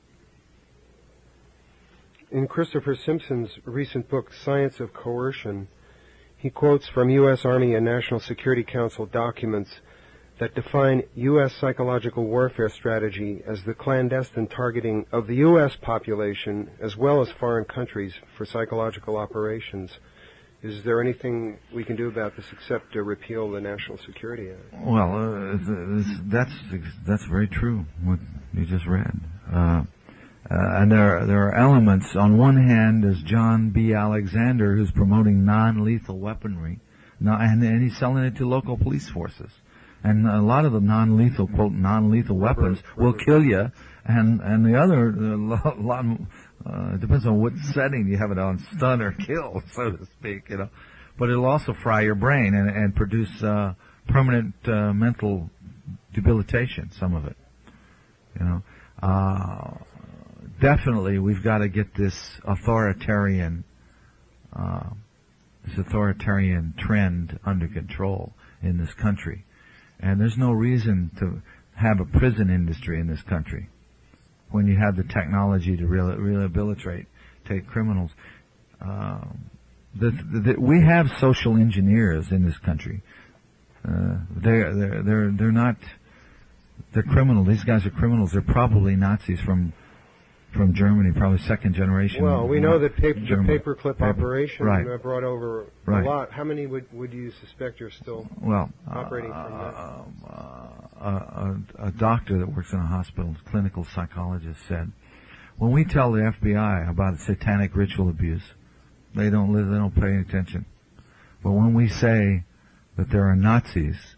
In Christopher Simpson's recent book, Science of Coercion, he quotes from U.S. Army and National Security Council documents that define U.S. psychological warfare strategy as the clandestine targeting of the U.S. population as well as foreign countries for psychological operations. Is there anything we can do about this except to repeal the National Security Act? Well, that's very true, what you just read. And there are elements. On one hand, there's John B. Alexander, who's promoting non-lethal weaponry, and he's selling it to local police forces. And a lot of the non-lethal, quote, non-lethal weapons will kill you, and the other, it depends on what setting you have it on, stun or kill, so to speak, But it'll also fry your brain and produce permanent mental debilitation, some of it, Definitely, we've got to get this authoritarian trend under control in this country. And there's no reason to have a prison industry in this country when you have the technology to rehabilitate criminals. We have social engineers in this country. They're not. They're criminal. These guys are criminals. They're probably Nazis from from Germany, probably second generation. Well, we know that the paperclip operation right. brought over Right. a lot. How many would you suspect are still operating from that? A doctor that works in a hospital, clinical psychologist, said, when we tell the FBI about satanic ritual abuse, they don't pay any attention. But when we say that there are Nazis,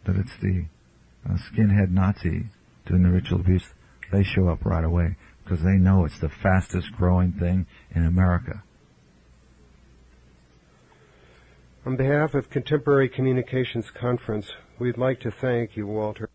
that it's the skinhead Nazi doing the ritual abuse, they show up right away because they know it's the fastest growing thing in America. On behalf of Contemporary Communications Conference, we'd like to thank you, Walter.